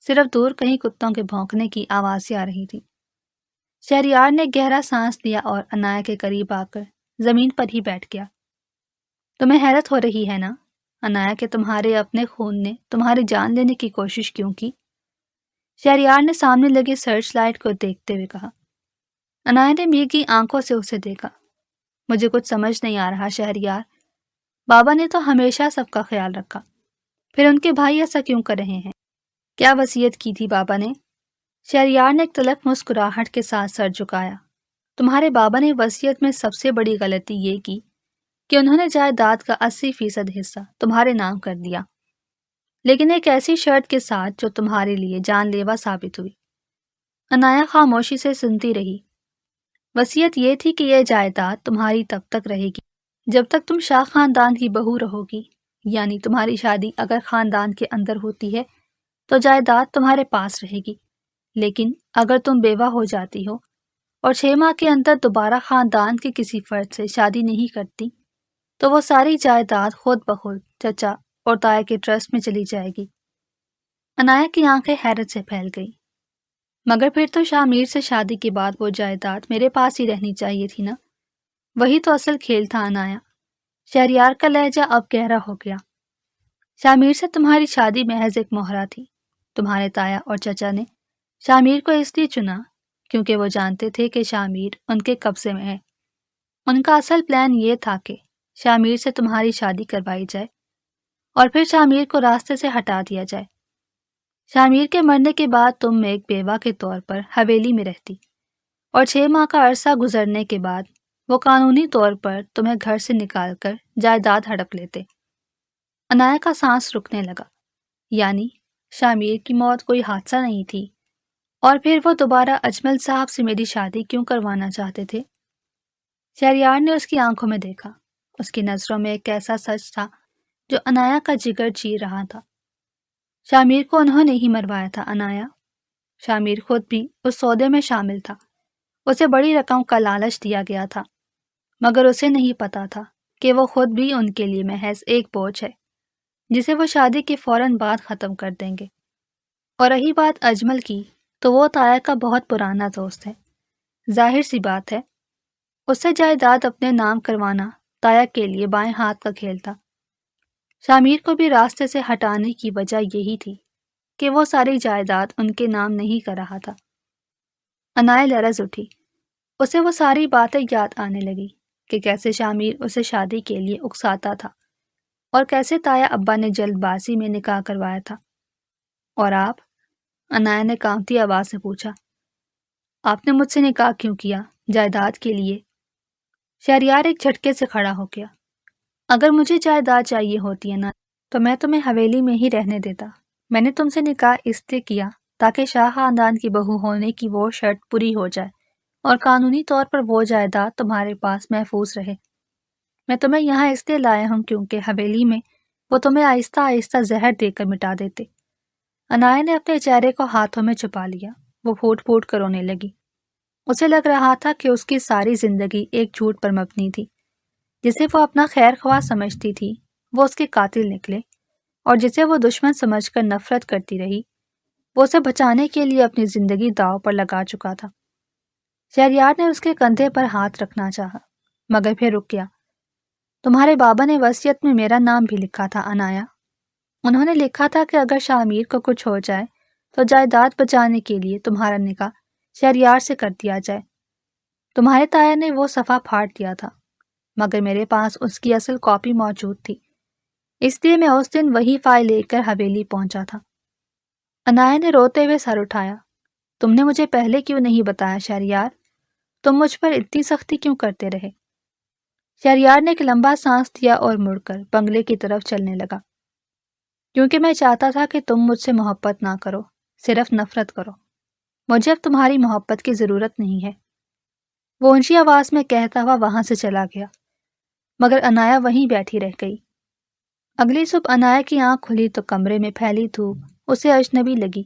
صرف دور کہیں کتوں کے بھونکنے کی آوازیں آ رہی تھی۔ شہریار نے گہرا سانس لیا اور عنایا کے قریب آ کر زمین پر ہی بیٹھ گیا۔ تمہیں حیرت ہو رہی ہے نا عنایا کہ تمہارے اپنے خون نے تمہاری جان لینے کی کوشش کیوں کی؟ شہریار نے سامنے لگے سرچ لائٹ کو دیکھتے ہوئے کہا۔ عنایا نے بھیگی آنکھوں سے اسے دیکھا۔ مجھے کچھ سمجھ نہیں آ رہا شہریار، بابا نے تو ہمیشہ سب کا خیال رکھا، پھر ان کے بھائی ایسا کیوں کر رہے ہیں؟ کیا وصیت کی تھی بابا نے؟ شہریار نے ایک تلخ مسکراہٹ کے ساتھ سر جھکایا۔ تمہارے بابا نے وصیت میں سب سے بڑی غلطی یہ کی کہ انہوں نے جائیداد کا 80% حصہ تمہارے نام کر دیا، لیکن ایک ایسی شرط کے ساتھ جو تمہارے لیے جان لیوا ثابت ہوئی۔ عنایا خاموشی سے سنتی رہی۔ وصیت یہ تھی کہ یہ جائیداد تمہاری تب تک رہے گی جب تک تم شاہ خاندان کی بہو رہو گی، یعنی تمہاری شادی اگر خاندان کے اندر ہوتی ہے تو جائیداد تمہارے پاس رہے گی، لیکن اگر تم بیوہ ہو جاتی ہو اور 6 ماہ کے اندر دوبارہ خاندان کے کسی فرد سے شادی نہیں کرتی تو وہ ساری جائیداد خود بخود چچا اور تایا کے ٹرسٹ میں چلی جائے گی۔ عنایا کی آنکھیں حیرت سے پھیل گئی۔ مگر پھر تو شاہ میر سے شادی کے بعد وہ جائیداد میرے پاس ہی رہنی چاہیے تھی نا؟ وہی تو اصل کھیل تھا عنایا۔ شہریار کا لہجہ اب گہرا ہو گیا۔ شاہ میر سے تمہاری شادی محض ایک مہرہ تھی۔ تمہارے تایا اور چچا نے شاہ میر کو اس لیے چنا کیونکہ وہ جانتے تھے کہ شاہ میر ان کے قبضے میں ہے۔ ان کا اصل پلان یہ تھا کہ شاہ میر سے تمہاری شادی کروائی جائے اور پھر شاہ میر کو راستے سے ہٹا دیا جائے۔ شاہ میر کے مرنے کے بعد تم ایک بیوہ کے طور پر حویلی میں رہتی اور 6 ماہ کا عرصہ گزرنے کے بعد وہ قانونی طور پر تمہیں گھر سے نکال کر جائیداد ہڑپ لیتے۔ عنایا کا سانس رکنے لگا۔ یعنی شاہ میر کی موت کوئی حادثہ نہیں تھی، اور پھر وہ دوبارہ اجمل صاحب سے میری شادی کیوں کروانا چاہتے تھے؟ شہریار نے اس کی آنکھوں میں دیکھا۔ اس کی نظروں میں ایک ایسا سچ تھا جو عنایا کا جگر چیر رہا تھا۔ شاہ میر کو انہوں نے ہی مروایا تھا عنایا۔ شاہ میر خود بھی اس سودے میں شامل تھا۔ اسے بڑی رقم کا لالچ دیا گیا تھا، مگر اسے نہیں پتا تھا کہ وہ خود بھی ان کے لیے محض ایک بوجھ ہے جسے وہ شادی کے فوراً بعد ختم کر دیں گے۔ اور رہی بات اجمل کی تو وہ تایا کا بہت پرانا دوست ہے۔ ظاہر سی بات ہے اس سے جائیداد اپنے نام کروانا تایا کے لیے بائیں ہاتھ کا کھیل تھا۔ شاہ میر کو بھی راستے سے ہٹانے کی وجہ یہی تھی کہ وہ ساری جائیداد ان کے نام نہیں کر رہا تھا۔ عنایا لرز اٹھی۔ اسے وہ ساری باتیں یاد آنے لگی کہ کیسے شاہ میر اسے شادی کے لیے اکساتا تھا اور کیسے تایا ابا نے جلد بازی میں نکاح کروایا تھا۔ اور آپ؟ عنایا نے کانپتی آواز سے پوچھا۔ آپ نے مجھ سے نکاح کیوں کیا؟ جائیداد کے لیے؟ شہریار ایک جھٹکے سے کھڑا ہو گیا۔ اگر مجھے جائیداد چاہیے ہوتی ہے نا تو میں تمہیں حویلی میں ہی رہنے دیتا۔ میں نے تم سے نکاح اس لیے کیا تاکہ شاہ خاندان کی بہو ہونے کی وہ شرط پوری ہو جائے اور قانونی طور پر وہ جائیداد تمہارے پاس محفوظ رہے۔ میں تمہیں یہاں اس لیے لایا ہوں کیونکہ حویلی میں وہ تمہیں آہستہ آہستہ زہر دے کر مٹا دیتے۔ عنایا نے اپنے چہرے کو ہاتھوں میں چھپا لیا۔ وہ پھوٹ پھوٹ کر رونے لگی۔ اسے لگ رہا تھا کہ اس کی ساری زندگی ایک جھوٹ پر مبنی تھی۔ جسے وہ اپنا خیر خواہ سمجھتی تھی وہ اس کے قاتل نکلے، اور جسے وہ دشمن سمجھ کر نفرت کرتی رہی وہ اسے بچانے کے لیے اپنی زندگی داؤ پر لگا چکا تھا۔ شہریار نے اس کے کندھے پر ہاتھ رکھنا چاہا مگر پھر رک گیا۔ تمہارے بابا نے وصیت میں میرا نام بھی لکھا تھا عنایا۔ انہوں نے لکھا تھا کہ اگر شاہ میر کو کچھ ہو جائے تو جائیداد بچانے کے لیے تمہارا نکاح شہریار سے کر دیا جائے۔ تمہارے تایا نے وہ صفحہ پھاڑ دیا تھا مگر میرے پاس اس کی اصل کاپی موجود تھی۔ اس لیے میں اس دن وہی فائل لے کر حویلی پہنچا تھا۔ عنایا نے روتے ہوئے سر اٹھایا۔ تم نے مجھے پہلے کیوں نہیں بتایا شہریار؟ تم مجھ پر اتنی سختی کیوں کرتے رہے؟ شہریار نے ایک لمبا سانس لیا اور مڑ کر بنگلے کی طرف چلنے لگا۔ کیونکہ میں چاہتا تھا کہ تم مجھ سے محبت نہ کرو، صرف نفرت کرو۔ مجھے اب تمہاری محبت کی ضرورت نہیں ہے۔ وہ اونچی آواز میں کہتا ہوا وہاں سے چلا گیا، مگر عنایا وہیں بیٹھی رہ گئی۔ اگلی صبح عنایا کی آنکھ کھلی تو کمرے میں پھیلی دھوپ اسے اجنبی لگی۔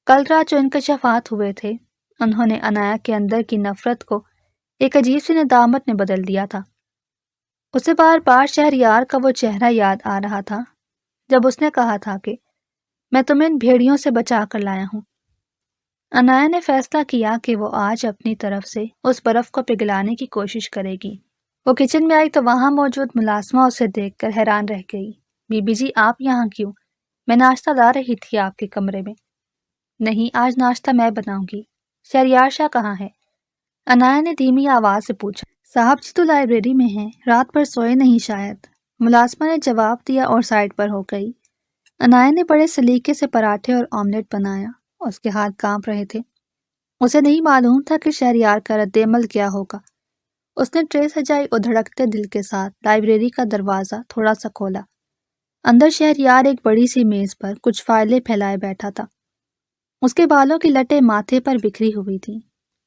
کل رات جو انکشافات ہوئے تھے انہوں نے عنایا کے اندر کی نفرت کو ایک عجیب سی ندامت میں بدل دیا تھا۔ اسے بار بار شہریار کا وہ چہرہ یاد آ رہا تھا جب اس نے کہا تھا کہ میں تمہیں ان بھیڑیوں سے بچا کر لایا ہوں۔ عنایا نے فیصلہ کیا کہ وہ آج اپنی طرف سے اس برف کو پگھلانے کی کوشش کرے گی۔ وہ کچن میں آئی تو وہاں موجود ملازمہ اسے دیکھ کر حیران رہ گئی۔ بی بی جی آپ یہاں کیوں؟ میں ناشتہ لا رہی تھی آپ کے کمرے میں۔ نہیں، آج ناشتہ میں بناؤں گی۔ شہریار شاہ کہاں ہے؟ عنایا نے دھیمی آواز سے پوچھا۔ صاحب جی تو لائبریری میں ہیں، رات پر سوئے نہیں شاید، ملازمہ نے جواب دیا اور سائڈ پر ہو گئی۔ عنایا نے بڑے سلیقے سے پراٹھے اور آملیٹ بنایا، اس کے ہاتھ کانپ رہے تھے۔ اسے نہیں معلوم تھا کہ شہریار کا رد عمل کیا ہوگا۔ اس نے ٹرے سجائی اور دھڑکتے دل کے ساتھ لائبریری کا دروازہ تھوڑا سا کھولا۔ اندر شہریار ایک بڑی سی میز پر کچھ فائلیں پھیلائے بیٹھا تھا۔ اس کے بالوں کی لٹیں ماتھے پر بکھری ہوئی تھیں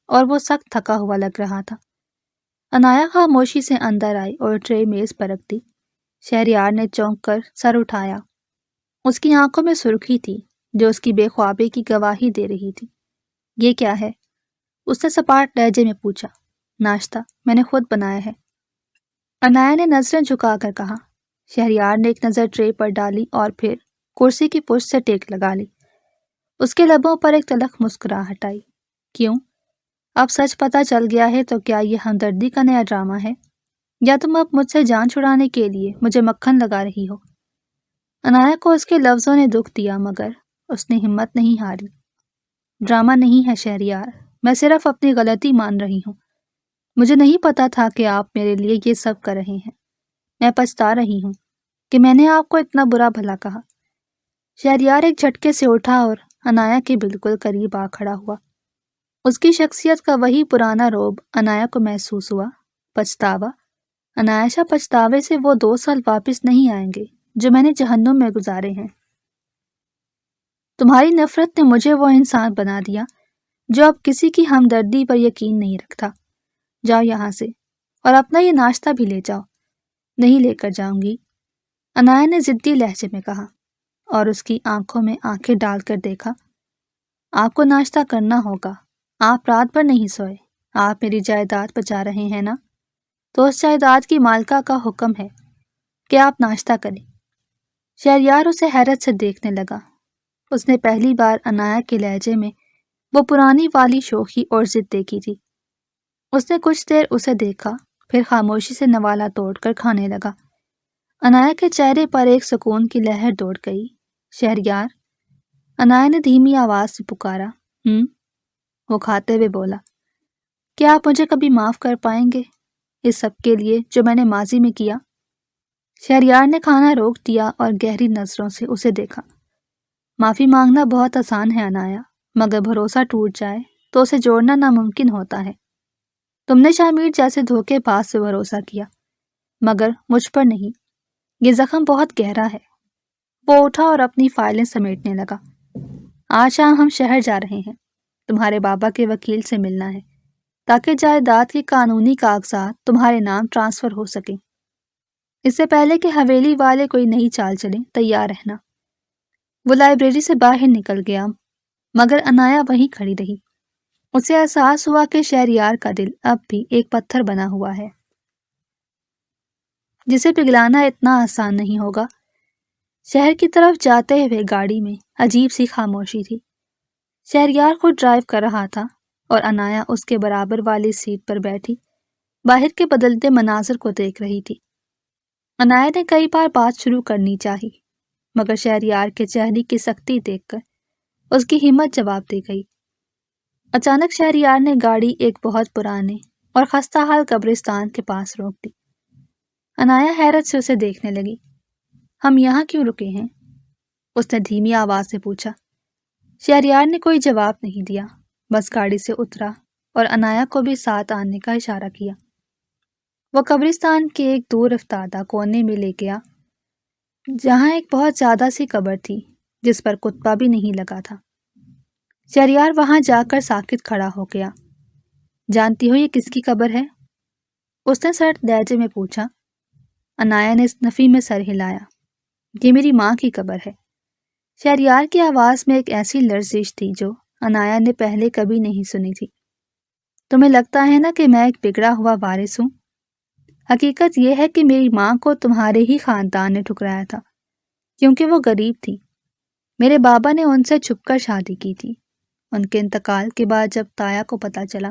اور وہ سخت تھکا ہوا لگ رہا تھا۔ عنایا خاموشی سے اندر آئی اور ٹرے میز پر رکھ دی۔ شہریار نے چونک کر سر اٹھایا۔ اس کی آنکھوں میں سرخی تھی جو اس کی بے خوابی کی گواہی دے رہی تھی۔ یہ کیا ہے؟ اس نے سپاٹ لہجے میں پوچھا۔ ناشتہ میں نے خود بنایا ہے، عنایا نے نظریں جھکا کر کہا۔ شہریار نے ایک نظر ٹرے پر ڈالی اور پھر کرسی کی پشت سے ٹیک لگا لی۔ اس کے لبوں پر ایک تلخ مسکراہٹ آئی۔ کیوں؟ اب سچ پتہ چل گیا ہے تو کیا یہ ہمدردی کا نیا ڈرامہ ہے، یا تم اب مجھ سے جان چھڑانے کے لیے مجھے مکھن لگا رہی ہو؟ عنایا کو اس کے لفظوں نے دکھ دیا مگر اس نے ہمت نہیں ہاری۔ ڈرامہ نہیں ہے شہریار، میں صرف اپنی غلطی مان رہی ہوں۔ مجھے نہیں پتا تھا کہ آپ میرے لیے یہ سب کر رہے ہیں۔ میں پچھتا رہی ہوں کہ میں نے آپ کو اتنا برا بھلا کہا۔ شہریار ایک جھٹکے سے اٹھا اور عنایا کے بالکل قریب آ کھڑا ہوا۔ اس کی شخصیت کا وہی پرانا روب عنایا کو محسوس ہوا۔ پچھتاوا؟ عنایاشا پچھتاوے سے وہ 2 سال واپس نہیں آئیں گے جو میں نے جہنم میں گزارے ہیں۔ تمہاری نفرت نے مجھے وہ انسان بنا دیا جو اب کسی کی ہمدردی پر یقین نہیں رکھتا۔ جاؤ یہاں سے اور اپنا یہ ناشتہ بھی لے جاؤ۔ نہیں لے کر جاؤں گی، عنایا نے ضدی لہجے میں کہا اور اس کی آنکھوں میں آنکھیں ڈال کر دیکھا۔ آپ کو ناشتہ کرنا ہوگا، آپ رات بھر نہیں سوئے، آپ میری جائیداد بچا رہے ہیں نا، تو اس جائیداد کی مالکہ کا حکم ہے کہ آپ ناشتہ کریں۔ شہریار اسے حیرت سے دیکھنے لگا۔ اس نے پہلی بار عنایا کے لہجے میں وہ پرانی والی شوخی اور ضد دیکھی تھی۔ اس نے کچھ دیر اسے دیکھا، پھر خاموشی سے نوالا توڑ کر کھانے لگا۔ عنایا کے چہرے پر ایک سکون کی لہر دوڑ گئی۔ شہریار، عنایا نے دھیمی آواز سے پکارا۔ وہ کھاتے ہوئے بولا، کیا آپ مجھے کبھی معاف کر پائیں گے اس سب کے لیے جو میں نے ماضی میں کیا؟ شہریار نے کھانا روک دیا اور گہری نظروں سے اسے دیکھا۔ معافی مانگنا بہت آسان ہے عنایا، مگر بھروسہ ٹوٹ جائے تو اسے جوڑنا ناممکن ہوتا ہے۔ تم نے شامیر جیسے دھوکے باز سے بھروسہ کیا، مگر مجھ پر نہیں۔ یہ زخم بہت گہرا ہے۔ وہ اٹھا اور اپنی فائلیں سمیٹنے لگا۔ آج شام ہم شہر جا رہے ہیں، تمہارے بابا کے وکیل سے ملنا ہے تاکہ جائیداد کے قانونی کاغذات تمہارے نام ٹرانسفر ہو سکیں۔ اس سے پہلے کہ حویلی والے کوئی نئی چال چلیں، تیار رہنا۔ وہ لائبریری سے باہر نکل گیا مگر عنایا وہیں کھڑی رہی۔ اسے احساس ہوا کہ شہریار کا دل اب بھی ایک پتھر بنا ہوا ہے جسے پگھلانا اتنا آسان نہیں ہوگا۔ شہر کی طرف جاتے ہوئے گاڑی میں عجیب سی خاموشی تھی۔ شہریار خود ڈرائیو کر رہا تھا اور عنایا اس کے برابر والی سیٹ پر بیٹھی باہر کے بدلتے مناظر کو دیکھ رہی تھی۔ عنایا نے کئی بار بات شروع کرنی چاہی مگر شہریار کے چہرے کی سختی دیکھ کر اس کی ہمت جواب دے گئی۔ اچانک شہریار نے گاڑی ایک بہت پرانے اور خستہ حال قبرستان کے پاس روک دی۔ عنایا حیرت سے اسے دیکھنے لگی۔ ہم یہاں کیوں رکے ہیں؟ اس نے دھیمی آواز سے پوچھا۔ شہریار نے کوئی جواب نہیں دیا، بس گاڑی سے اترا اور عنایا کو بھی ساتھ آنے کا اشارہ کیا۔ وہ قبرستان کے ایک دور افتادہ کونے میں لے گیا، جہاں ایک بہت زیادہ سی قبر تھی جس پر کتبہ بھی نہیں لگا تھا۔ شہریار وہاں جا کر ساکت کھڑا ہو گیا۔ جانتی ہو یہ کس کی قبر ہے؟ اس نے سرد لہجے میں پوچھا۔ عنایا نے نفی میں سر ہلایا۔ یہ میری ماں کی قبر ہے۔ شہریار کی آواز میں ایک ایسی لرزش تھی جو عنایا نے پہلے کبھی نہیں سنی تھی۔ تمہیں لگتا ہے نا کہ میں ایک بگڑا ہوا وارث ہوں؟ حقیقت یہ ہے کہ میری ماں کو تمہارے ہی خاندان نے ٹھکرایا تھا، کیونکہ وہ غریب تھی۔ میرے بابا نے ان سے چھپ کر شادی کی تھی۔ ان کے انتقال کے بعد جب تایا کو پتہ چلا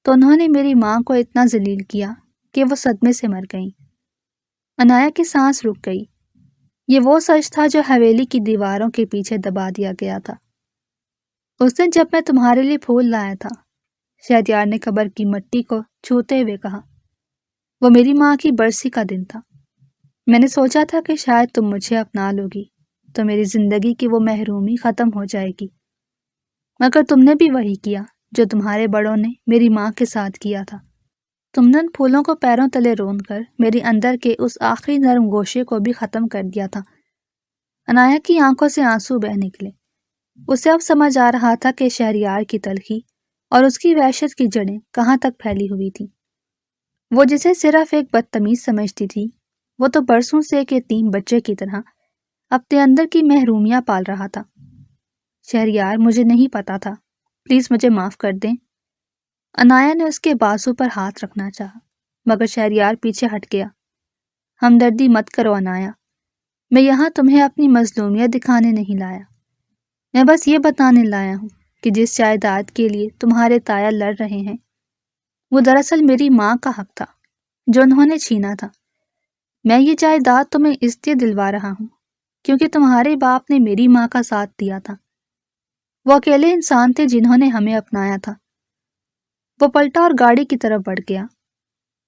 تو انہوں نے میری ماں کو اتنا ذلیل کیا کہ وہ صدمے سے مر گئیں۔ عنایا کی سانس رک گئی۔ یہ وہ سچ تھا جو حویلی کی دیواروں کے پیچھے دبا دیا گیا تھا۔ اس دن جب میں تمہارے لیے پھول لایا تھا، شہریار نے قبر کی مٹی کو چھوتے ہوئے کہا، وہ میری ماں کی برسی کا دن تھا۔ میں نے سوچا تھا کہ شاید تم مجھے اپنا لوگی تو میری زندگی کی وہ محرومی ختم ہو جائے گی، مگر تم نے بھی وہی کیا جو تمہارے بڑوں نے میری ماں کے ساتھ کیا تھا۔ تم نے ان پھولوں کو پیروں تلے رون کر میری اندر کے اس آخری نرم گوشے کو بھی ختم کر دیا تھا۔ عنایا کی آنکھوں سے آنسو بہہ نکلے۔ اسے اب سمجھ آ رہا تھا کہ شہریار کی تلخی اور اس کی وحشت کی جڑیں کہاں تک پھیلی ہوئی تھی۔ وہ جسے صرف ایک بدتمیز سمجھتی تھی، وہ تو برسوں سے ایک یتیم بچے کی طرح اپنے اندر کی محرومیاں پال رہا تھا۔ شہریار، مجھے نہیں پتا تھا، پلیز مجھے معاف کر دیں۔ عنایا نے اس کے بازو پر ہاتھ رکھنا چاہا، مگر شہریار پیچھے ہٹ گیا۔ ہمدردی مت کرو عنایا، میں یہاں تمہیں اپنی مظلومیت دکھانے نہیں لایا۔ میں بس یہ بتانے لایا ہوں کہ جس جائیداد کے لیے تمہارے تایا لڑ رہے ہیں، وہ دراصل میری ماں کا حق تھا جو انہوں نے چھینا تھا۔ میں یہ جائیداد تمہیں اس لیے دلوا رہا ہوں کیونکہ تمہارے باپ نے میری ماں کا ساتھ دیا تھا۔ وہ اکیلے انسان تھے جنہوں نے ہمیں اپنایا تھا۔ وہ پلٹا اور گاڑی کی طرف بڑھ گیا۔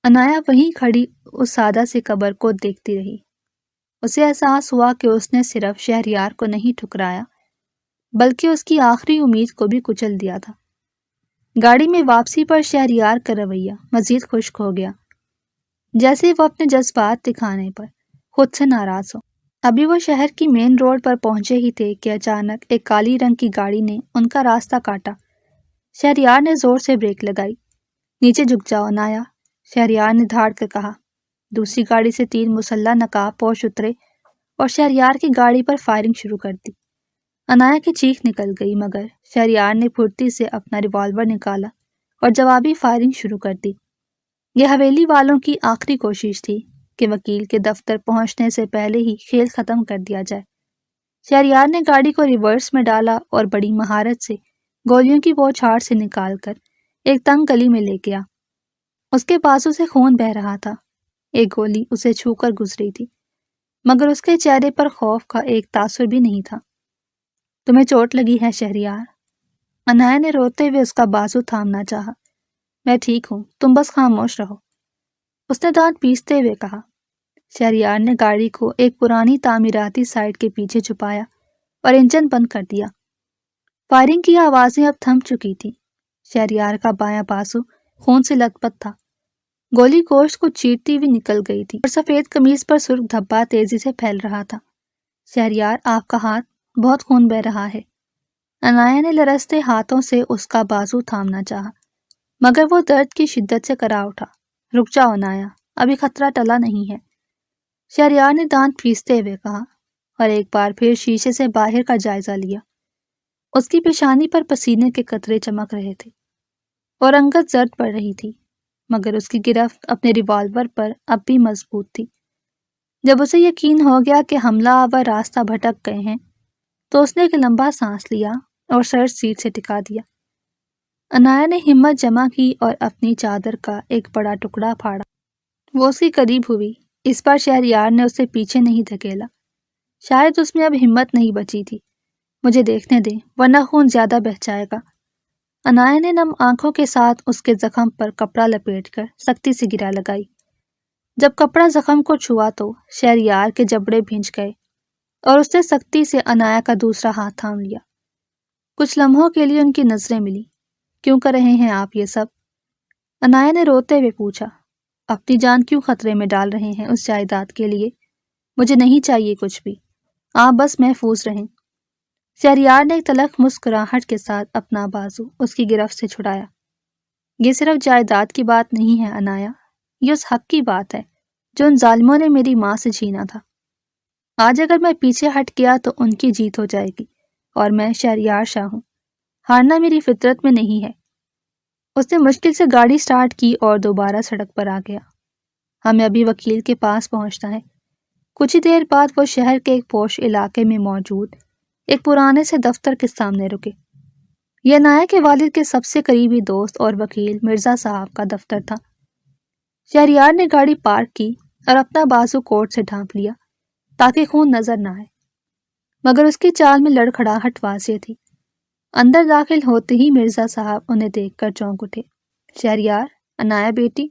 عنایا وہیں کھڑی اس سادہ سی قبر کو دیکھتی رہی۔ اسے احساس ہوا کہ اس نے صرف شہریار کو نہیں ٹھکرایا بلکہ اس کی آخری امید کو بھی کچل دیا تھا۔ گاڑی میں واپسی پر شہریار کا رویہ مزید خشک ہو گیا، جیسے وہ اپنے جذبات دکھانے پر خود سے ناراض ہو۔ ابھی وہ شہر کی مین روڈ پر پہنچے ہی تھے کہ اچانک ایک کالی رنگ کی گاڑی نے ان کا راستہ کاٹا۔ شہریار نے زور سے بریک لگائی۔ نیچے جھک جاؤ عنایا، شہریار نے دھاڑ کر کہا۔ دوسری گاڑی سے 3 مسلح نقاب پوش اترے اور شہریار کی گاڑی پر فائرنگ شروع کر دی۔ عنایا کی چیخ نکل گئی، مگر شہریار نے پھرتی سے اپنا ریوالور نکالا اور جوابی فائرنگ شروع کر دی۔ یہ حویلی والوں کی آخری کوشش تھی کہ وکیل کے دفتر پہنچنے سے پہلے ہی کھیل ختم کر دیا جائے۔ شہریار نے گاڑی کو ریورس میں ڈالا اور بڑی مہارت سے گولیوں کی بوچھاڑ سے نکال کر ایک تنگ گلی میں لے گیا۔ اس کے بازو سے خون بہہ رہا تھا۔ ایک گولی اسے چھو کر گزری تھی، مگر اس کے چہرے پر خوف کا ایک تاثر بھی نہیں تھا۔ تمہیں چوٹ لگی ہے شہریار؟ عنایا نے روتے ہوئے اس کا بازو تھامنا چاہا۔ میں ٹھیک ہوں، تم بس خاموش رہو، اس نے دانت پیستے ہوئے کہا۔ شہریار نے گاڑی کو ایک پرانی تعمیراتی سائٹ کے پیچھے چھپایا اور انجن بند کر دیا۔ فائرنگ کی آوازیں اب تھم چکی تھیں۔ شہریار کا بایاں بازو خون سے لت پت تھا۔ گولی گوشت کو چیرتی ہوئی نکل گئی تھی اور سفید قمیض پر سرخ دھبا تیزی سے پھیل رہا تھا۔ شہریار، آپ کا ہاتھ، بہت خون بہہ رہا ہے۔ عنایا نے لرزتے ہاتھوں سے اس کا بازو تھامنا چاہا، مگر وہ درد کی شدت سے کرا اٹھا۔ رک جاؤ عنایا، ابھی خطرہ ٹلا نہیں ہے، شہریار نے دانت پیستے ہوئے کہا اور ایک بار پھر شیشے سے باہر کا جائزہ لیا۔ اس کی پیشانی پر پسینے کے قطرے چمک رہے تھے اور رنگت زرد پڑ رہی تھی، مگر اس کی گرفت اپنے ریوالور پر اب بھی مضبوط تھی۔ جب اسے یقین ہو گیا کہ حملہ آور راستہ بھٹک گئے ہیں تو اس نے ایک لمبا سانس لیا اور سر سیٹ سے ٹکا دیا۔ عنایا نے ہمت جمع کی اور اپنی چادر کا ایک بڑا ٹکڑا پھاڑا۔ وہ اس کے قریب ہوئی۔ اس بار شہریار نے اسے پیچھے نہیں دھکیلا۔ شاید اس میں اب ہمت نہیں بچی تھی۔ مجھے دیکھنے دیں ورنہ خون زیادہ بہہ جائے گا۔ عنایا نے نم آنکھوں کے ساتھ اس کے زخم پر کپڑا لپیٹ کر سختی سے گرا لگائی۔ جب کپڑا زخم کو چھوا تو شہریار کے جبڑے بھینج گئے اور اس نے سختی سے عنایا کا دوسرا ہاتھ تھام لیا۔ کچھ لمحوں کے لیے ان کی نظریں ملی۔ کیوں کر رہے ہیں آپ یہ سب؟ عنایا نے روتے ہوئے پوچھا۔ اپنی جان کیوں خطرے میں ڈال رہے ہیں اس جائیداد کے لیے؟ مجھے نہیں چاہیے کچھ بھی، آپ بس محفوظ رہیں۔ شہریار نے ایک تلخ مسکراہٹ کے ساتھ اپنا بازو اس کی گرفت سے چھڑایا۔ یہ صرف جائیداد کی بات نہیں ہے عنایا، یہ اس حق کی بات ہے جو ان ظالموں نے میری ماں سے چھینا تھا۔ آج اگر میں پیچھے ہٹ گیا تو ان کی جیت ہو جائے گی، اور میں شہریار شاہ ہوں، ہارنا میری فطرت میں نہیں ہے۔ اس نے مشکل سے گاڑی سٹارٹ کی اور دوبارہ سڑک پر آ گیا۔ ہمیں ابھی وکیل کے پاس پہنچنا ہے۔ کچھ ہی دیر بعد وہ شہر کے ایک پوش علاقے میں موجود ایک پرانے سے دفتر کے سامنے رکے۔ یہ عنایا کے والد کے سب سے قریبی دوست اور وکیل مرزا صاحب کا دفتر تھا۔ شہریار نے گاڑی پارک کی اور اپنا بازو کوٹ سے ڈھانپ لیا تاکہ خون نظر نہ آئے، مگر اس کی چال میں لڑکھڑاہٹ واضح تھی۔ اندر داخل ہوتے ہی مرزا صاحب انہیں دیکھ کر چونک اٹھے۔ شہریار، عنایا بیٹی،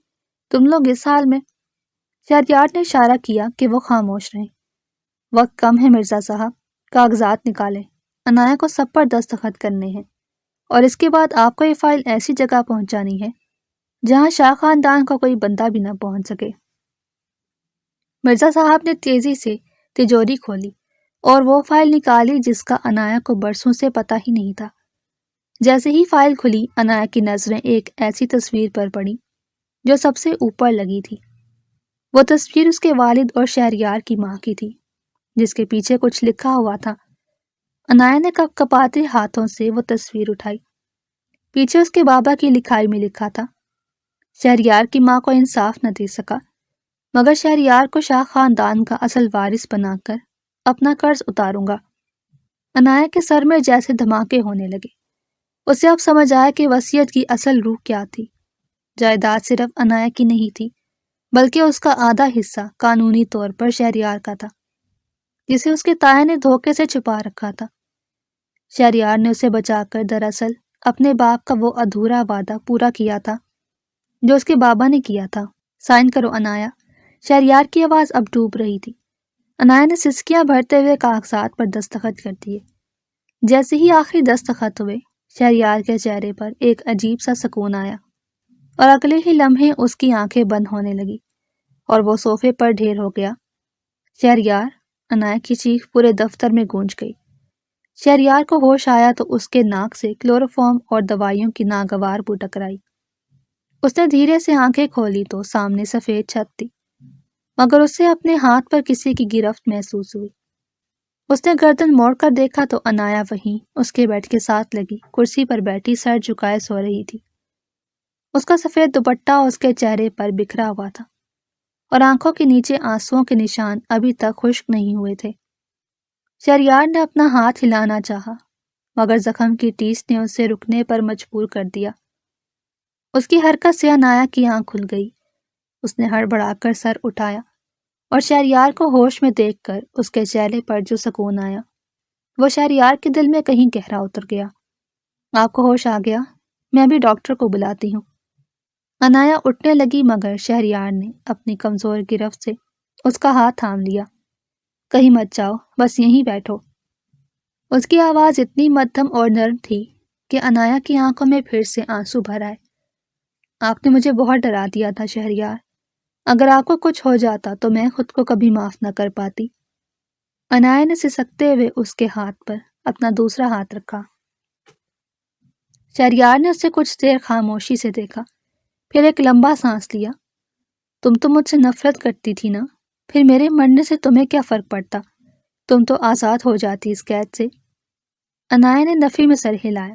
تم لوگ اس حال میں؟ شہریار نے اشارہ کیا کہ وہ خاموش رہیں۔ وقت کم ہے مرزا صاحب، کاغذات نکالیں، عنایا کو سب پر دستخط کرنے ہیں، اور اس کے بعد آپ کو یہ فائل ایسی جگہ پہنچانی ہے جہاں شاہ خاندان کا کوئی بندہ بھی نہ پہنچ سکے۔ مرزا صاحب نے تیزی سے تجوری کھولی اور وہ فائل نکالی جس کا عنایا کو برسوں سے پتہ ہی نہیں تھا۔ جیسے ہی فائل کھلی، عنایا کی نظریں ایک ایسی تصویر پر پڑی جو سب سے اوپر لگی تھی۔ وہ تصویر اس کے والد اور شہریار کی ماں کی تھی، جس کے پیچھے کچھ لکھا ہوا تھا۔ عنایا نے کپ کپاتے ہاتھوں سے وہ تصویر اٹھائی۔ پیچھے اس کے بابا کی لکھائی میں لکھا تھا، شہریار کی ماں کو انصاف نہ دے سکا، مگر شہریار کو شاہ خاندان کا اصل وارث بنا کر اپنا قرض اتاروں گا۔ عنایا کے سر میں جیسے دھماکے ہونے لگے۔ اسے اب سمجھ آیا کہ وصیت کی اصل روح کیا تھی۔ جائیداد صرف عنایا کی نہیں تھی، بلکہ اس کا آدھا حصہ قانونی طور پر شہریار کا تھا، جسے اس کے تایا نے دھوکے سے چھپا رکھا تھا۔ شہریار نے اسے بچا کر دراصل اپنے باپ کا وہ ادھورا وعدہ پورا کیا تھا جو اس کے بابا نے کیا تھا۔ سائن کرو عنایا۔ شہریار کی آواز اب ڈوب رہی تھی۔ عنایا نے سسکیاں بھرتے ہوئے کاغذات پر دستخط کر دیے۔ جیسے ہی آخری دستخط ہوئے، شہریار کے چہرے پر ایک عجیب سا سکون آیا، اور اگلے ہی لمحے اس کی آنکھیں بند ہونے لگی اور وہ صوفے پر ڈھیر ہو گیا۔ شہریار! عنایا کی چیخ پورے دفتر میں گونج گئی۔ شہریار کو ہوش آیا تو اس کے ناک سے کلوروفارم اور دوائیوں کی ناگوار بو ٹکرائی۔ اس نے دھیرے سے آنکھیں کھولی تو سامنے سفید چھت تھی، مگر اسے اپنے ہاتھ پر کسی کی گرفت محسوس ہوئی۔ اس نے گردن موڑ کر دیکھا تو عنایا وہیں اس کے بیڈ کے ساتھ لگی کرسی پر بیٹھی سر جھکائے سو رہی تھی۔ اس کا سفید دوپٹہ اس کے چہرے پر بکھرا ہوا تھا، اور آنکھوں کے نیچے آنسوؤں کے نشان ابھی تک خشک نہیں ہوئے تھے۔ شہریار نے اپنا ہاتھ ہلانا چاہا، مگر زخم کی ٹیس نے اسے رکنے پر مجبور کر دیا۔ اس کی حرکت سے عنایا کی آنکھ کھل گئی۔ اس نے ہڑبڑا کر سر اٹھایا، اور شہریار کو ہوش میں دیکھ کر اس کے چہرے پر جو سکون آیا وہ شہریار کے دل میں کہیں گہرا اتر گیا۔ آپ کو ہوش آ گیا؟ میں ابھی ڈاکٹر کو بلاتی ہوں۔ عنایا اٹھنے لگی، مگر شہریار نے اپنی کمزور گرفت سے اس کا ہاتھ تھام لیا۔ کہیں مت جاؤ، بس یہیں بیٹھو۔ اس کی آواز اتنی مدھم اور نرم تھی کہ عنایا کی آنکھوں میں پھر سے آنسو بھر آئے۔ آپ نے مجھے بہت ڈرا دیا تھا شہریار، اگر آپ کو کچھ ہو جاتا تو میں خود کو کبھی معاف نہ کر پاتی۔ عنایا نے سسکتے ہوئے اس کے ہاتھ پر اپنا دوسرا ہاتھ رکھا۔ شہریار نے اسے کچھ دیر خاموشی سے دیکھا، پھر ایک لمبا سانس لیا۔ تم تو مجھ سے نفرت کرتی تھی نا، پھر میرے مرنے سے تمہیں کیا فرق پڑتا؟ تم تو آزاد ہو جاتی اس قید سے۔ عنایا نے نفی میں سر ہلایا۔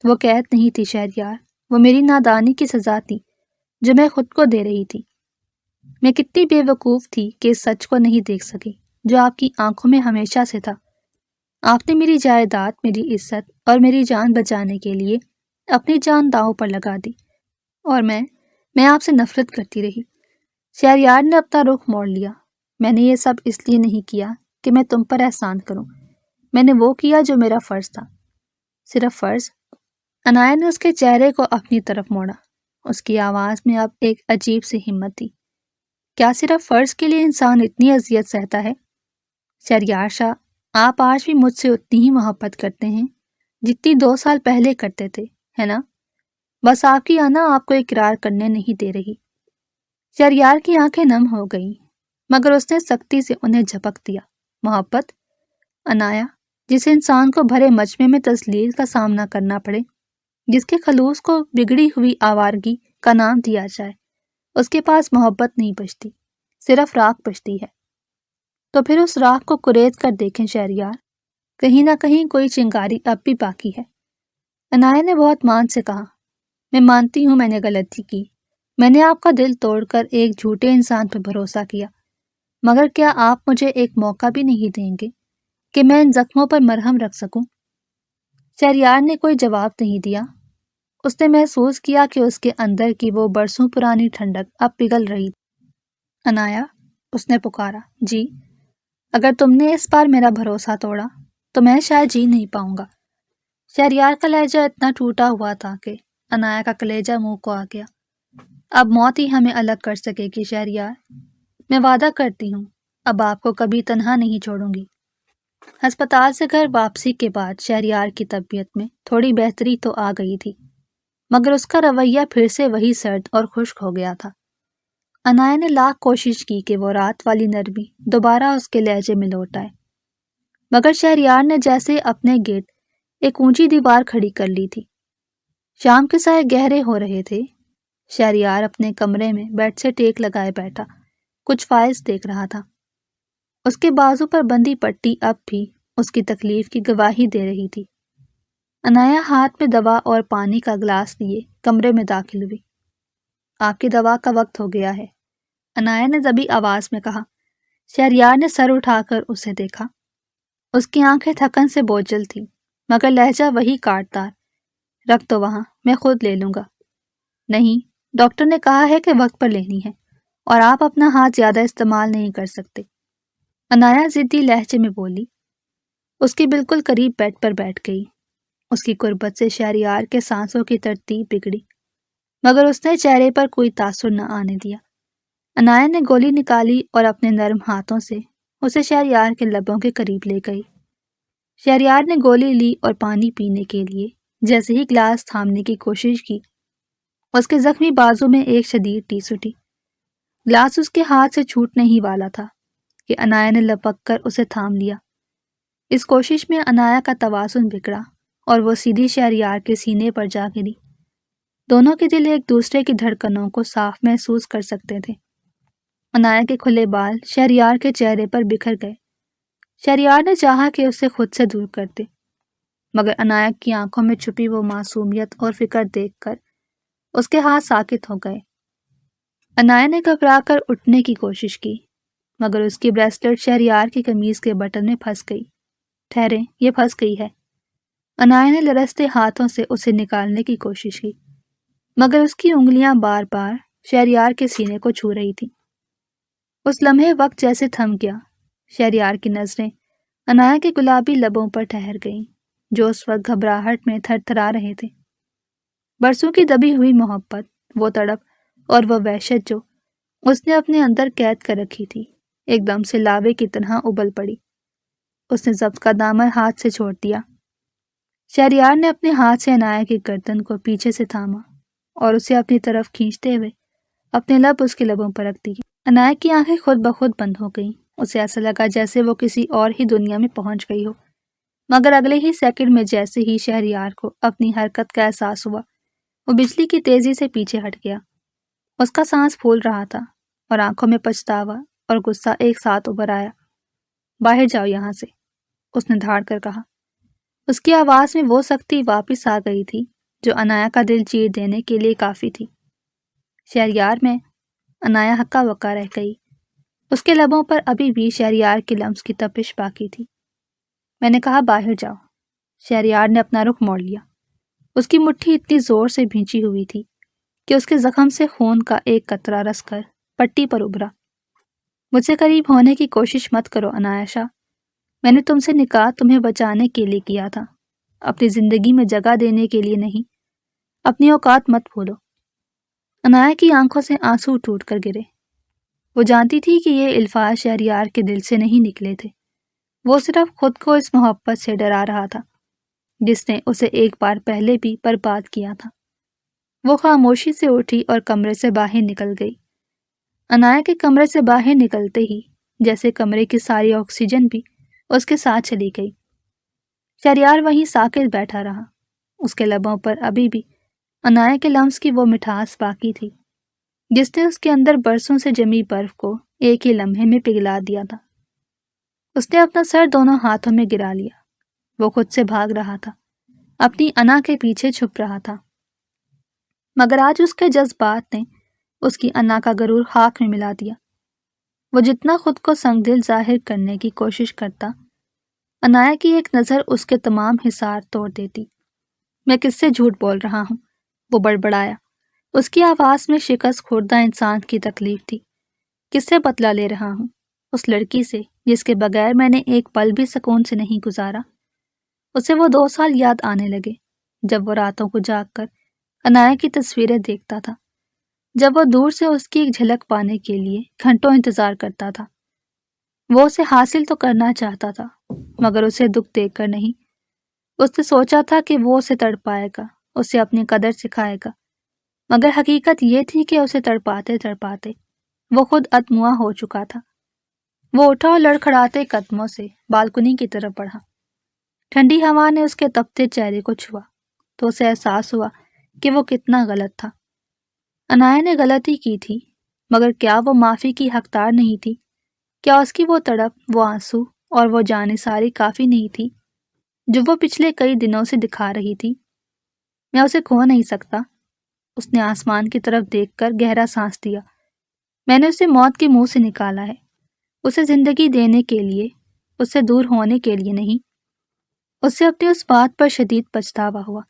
وہ قید نہیں تھی شہریار، وہ میری نادانی کی سزا تھی جو میں خود کو دے رہی تھی۔ میں کتنی بے وقوف تھی کہ اس سچ کو نہیں دیکھ سکی جو آپ کی آنکھوں میں ہمیشہ سے تھا۔ آپ نے میری جائیداد، میری عزت اور میری جان بچانے کے لیے اپنی جان داؤں پر لگا دی، اور میں آپ سے نفرت کرتی رہی۔ شہریار نے اپنا رخ موڑ لیا۔ میں نے یہ سب اس لیے نہیں کیا کہ میں تم پر احسان کروں، میں نے وہ کیا جو میرا فرض تھا، صرف فرض۔ عنایا نے اس کے چہرے کو اپنی طرف موڑا۔ اس کی آواز میں اب ایک عجیب سی ہمت تھی۔ کیا صرف فرض کے لیے انسان اتنی اذیت سہتا ہے؟ شہریار شاہ، آپ آج بھی مجھ سے اتنی ہی محبت کرتے ہیں جتنی 2 سال پہلے کرتے تھے، ہے نا؟ بس آپ کی آنا آپ کو اقرار کرنے نہیں دے رہی۔ شہریار کی آنکھیں نم ہو گئیں، مگر اس نے سختی سے انہیں جھپک دیا۔ محبت؟ عنایا، جس انسان کو بھرے مجمع میں تذلیل کا سامنا کرنا پڑے، جس کے خلوص کو بگڑی ہوئی آوارگی کا نام دیا جائے، اس کے پاس محبت نہیں بچتی، صرف راکھ بچتی ہے۔ تو پھر اس راکھ کو کرید کر دیکھیں شہریار، کہیں نہ کہیں کوئی چنگاری اب بھی باقی ہے۔ عنایا نے بہت مان سے کہا، میں مانتی ہوں میں نے غلطی کی، میں نے آپ کا دل توڑ کر ایک جھوٹے انسان پہ بھروسہ کیا، مگر کیا آپ مجھے ایک موقع بھی نہیں دیں گے کہ میں ان زخموں پر مرہم رکھ سکوں؟ شہریار نے کوئی جواب نہیں دیا۔ اس نے محسوس کیا کہ اس کے اندر کی وہ برسوں پرانی ٹھنڈک اب پگھل رہی تھی۔ عنایا، اس نے پکارا، جی، اگر تم نے اس بار میرا بھروسہ توڑا تو میں شاید جی نہیں پاؤں گا۔ شہریار کا لہجہ اتنا ٹوٹا ہوا تھا کہ عنایا کا کلیجہ منہ کو آ گیا۔ اب موت ہی ہمیں الگ کر سکے گی شہریار، میں وعدہ کرتی ہوں اب آپ کو کبھی تنہا نہیں چھوڑوں گی۔ ہسپتال سے گھر واپسی کے بعد شہریار کی طبیعت میں تھوڑی بہتری تو آ گئی تھی، مگر اس کا رویہ پھر سے وہی سرد اور خشک ہو گیا تھا۔ عنایا نے لاکھ کوشش کی کہ وہ رات والی نرمی دوبارہ اس کے لہجے میں لوٹ آئے، مگر شہریار نے جیسے اپنے گرد ایک اونچی دیوار کھڑی کر لی تھی۔ شام کے سائے گہرے ہو رہے تھے۔ شہریار اپنے کمرے میں بیڈ سے ٹیک لگائے بیٹھا کچھ فائلز دیکھ رہا تھا۔ اس کے بازو پر بندھی پٹی اب بھی اس کی تکلیف کی گواہی دے رہی تھی۔ عنایا ہاتھ میں دوا اور پانی کا گلاس لیے کمرے میں داخل ہوئی۔ آپ کی دوا کا وقت ہو گیا ہے، عنایا نے دبی آواز میں کہا۔ شہریار نے سر اٹھا کر اسے دیکھا۔ اس کی آنکھیں تھکن سے بوجھل تھیں، مگر لہجہ وہی کاٹدار، رکھ دو وہاں، میں خود لے لوں گا۔ نہیں، ڈاکٹر نے کہا ہے کہ وقت پر لینی ہے، اور آپ اپنا ہاتھ زیادہ استعمال نہیں کر سکتے، عنایا ضدی لہجے میں بولی۔ اس کے بالکل قریب بیڈ پر بیٹھ گئی۔ اس کی قربت سے شہریار کے سانسوں کی ترتیب بگڑی، مگر اس نے چہرے پر کوئی تاثر نہ آنے دیا۔ عنایا نے گولی نکالی اور اپنے نرم ہاتھوں سے اسے شہریار کے لبوں کے قریب لے گئی۔ شہریار نے گولی لی اور پانی پینے کے لیے جیسے ہی گلاس تھامنے کی کوشش کی، اس کے زخمی بازو میں ایک شدید ٹیس اٹھی۔ گلاس اس کے ہاتھ سے چھوٹنے ہی والا تھا کہ عنایا نے لپک کر اسے تھام لیا۔ اس کوشش میں عنایا کا توازن بگڑا اور وہ سیدھی شہریار کے سینے پر جا گری۔ دونوں کے دل ایک دوسرے کی دھڑکنوں کو صاف محسوس کر سکتے تھے۔ عنایا کے کھلے بال شہریار کے چہرے پر بکھر گئے۔ شہریار نے چاہا کہ اسے خود سے دور کر دے، مگر عنایا کی آنکھوں میں چھپی وہ معصومیت اور فکر دیکھ کر اس کے ہاتھ ساکت ہو گئے۔ عنایا نے گھبرا کر اٹھنے کی کوشش کی، مگر اس کی بریسلٹ شہریار کی قمیض کے بٹن میں پھنس گئی۔ ٹھہریں، یہ پھنس گئی ہے۔ عنایا نے لرزتے ہاتھوں سے اسے نکالنے کی کوشش کی، مگر اس کی انگلیاں بار بار شہریار کے سینے کو چھو رہی تھیں۔ اس لمحے وقت جیسے تھم گیا۔ شہریار کی نظریں عنایا کے گلابی لبوں پر ٹھہر گئیں، جو اس وقت گھبراہٹ میں تھر تھرا رہے تھے۔ برسوں کی دبی ہوئی محبت، وہ تڑپ اور وہ وحشت جو اس نے اپنے اندر قید کر رکھی تھی، ایک دم سے لاوے کی طرح ابل پڑی۔ اس نے ضبط کا دامن ہاتھ سے چھوڑ دیا۔ شہریار نے اپنے ہاتھ سے عنایا کی گردن کو پیچھے سے تھاما اور اسے اپنی طرف کھینچتے ہوئے اپنے لب اس کے لبوں پر رکھ دیے۔ عنایا کی آنکھیں خود بخود بند ہو گئیں۔ اسے ایسا لگا جیسے وہ کسی اور ہی دنیا میں پہنچ گئی ہو، مگر اگلے ہی سیکنڈ میں جیسے ہی شہریار کو اپنی حرکت کا احساس ہوا، وہ بجلی کی تیزی سے پیچھے ہٹ گیا۔ اس کا سانس پھول رہا تھا اور آنکھوں میں پچھتاوا اور غصہ ایک ساتھ ابھر آیا۔ باہر جاؤ یہاں سے، اس نے دھاڑ کر کہا۔ اس کی آواز میں وہ سختی واپس آ گئی تھی جو عنایا کا دل چیر دینے کے لیے کافی تھی۔ شہریار میں، عنایا ہکا بکا رہ گئی۔ اس کے لبوں پر ابھی بھی شہریار کے لمس کی تپش باقی تھی۔ میں نے کہا باہر جاؤ۔ شہریار نے اپنا رخ موڑ لیا۔ اس کی مٹھی اتنی زور سے بھینچی ہوئی تھی کہ اس کے زخم سے خون کا ایک قطرہ رس کر پٹی پر ابھرا۔ مجھ سے قریب ہونے کی کوشش مت کرو عنایا شاہ، میں نے تم سے نکاح تمہیں بچانے کے لیے کیا تھا، اپنی زندگی میں جگہ دینے کے لیے نہیں۔ اپنی اوقات مت بھولو۔ عنایا کی آنکھوں سے آنسو ٹوٹ کر گرے۔ وہ جانتی تھی کہ یہ الفاظ شہریار کے دل سے نہیں نکلے تھے، وہ صرف خود کو اس محبت سے ڈرا رہا تھا جس نے اسے ایک بار پہلے بھی برباد کیا تھا۔ وہ خاموشی سے اٹھی اور کمرے سے باہر نکل گئی۔ عنایا کے کمرے سے باہر نکلتے ہی جیسے کمرے کی ساری آکسیجن بھی اس کے ساتھ چلی گئی۔ شہریار وہیں ساکت بیٹھا رہا، اس کے لبوں پر ابھی بھی عنایا کے لمس کی وہ مٹھاس باقی تھی جس نے اس کے اندر برسوں سے جمی برف کو ایک ہی لمحے میں پگھلا دیا تھا۔ اس نے اپنا سر دونوں ہاتھوں میں گرا لیا۔ وہ خود سے بھاگ رہا تھا، اپنی انا کے پیچھے چھپ رہا تھا، مگر آج اس کے جذبات نے اس کی انا کا غرور خاک میں ملا دیا۔ وہ جتنا خود کو سنگ دل ظاہر کرنے کی کوشش کرتا، عنایا کی ایک نظر اس کے تمام حصار توڑ دیتی۔ میں کس سے جھوٹ بول رہا ہوں؟ وہ بڑبڑایا۔ اس کی آواز میں شکست خوردہ انسان کی تکلیف تھی۔ کس سے بدلہ لے رہا ہوں؟ اس لڑکی سے جس کے بغیر میں نے ایک پل بھی سکون سے نہیں گزارا۔ اسے وہ 2 سال یاد آنے لگے جب وہ راتوں کو جاگ کر عنایا کی تصویریں دیکھتا تھا، جب وہ دور سے اس کی ایک جھلک پانے کے لیے گھنٹوں انتظار کرتا تھا۔ وہ اسے حاصل تو کرنا چاہتا تھا مگر اسے دکھ دیکھ کر نہیں۔ اس نے سوچا تھا کہ وہ اسے تڑپائے گا، اسے اپنی قدر سکھائے گا، مگر حقیقت یہ تھی کہ اسے تڑپاتے تڑپاتے وہ خود اتموا ہو چکا تھا۔ وہ اٹھا اور لڑکھڑاتے قدموں سے بالکنی کی طرف بڑھا۔ ٹھنڈی ہوا نے اس کے تپتے چہرے کو چھوا تو اسے احساس ہوا کہ وہ کتنا غلط تھا۔ عنایا نے غلطی کی تھی، مگر کیا وہ معافی کی حقدار نہیں تھی؟ کیا اس کی وہ تڑپ، وہ آنسو اور وہ جانثاری کافی نہیں تھی جو وہ پچھلے کئی دنوں سے دکھا رہی تھی؟ میں اسے کھو نہیں سکتا۔ اس نے آسمان کی طرف دیکھ کر گہرا سانس لیا۔ میں نے اسے موت کے منہ سے نکالا ہے، اسے زندگی دینے کے لیے، اس سے دور ہونے کے لیے نہیں۔ اسے اپنی اس بات پر شدید پچھتاوا ہوا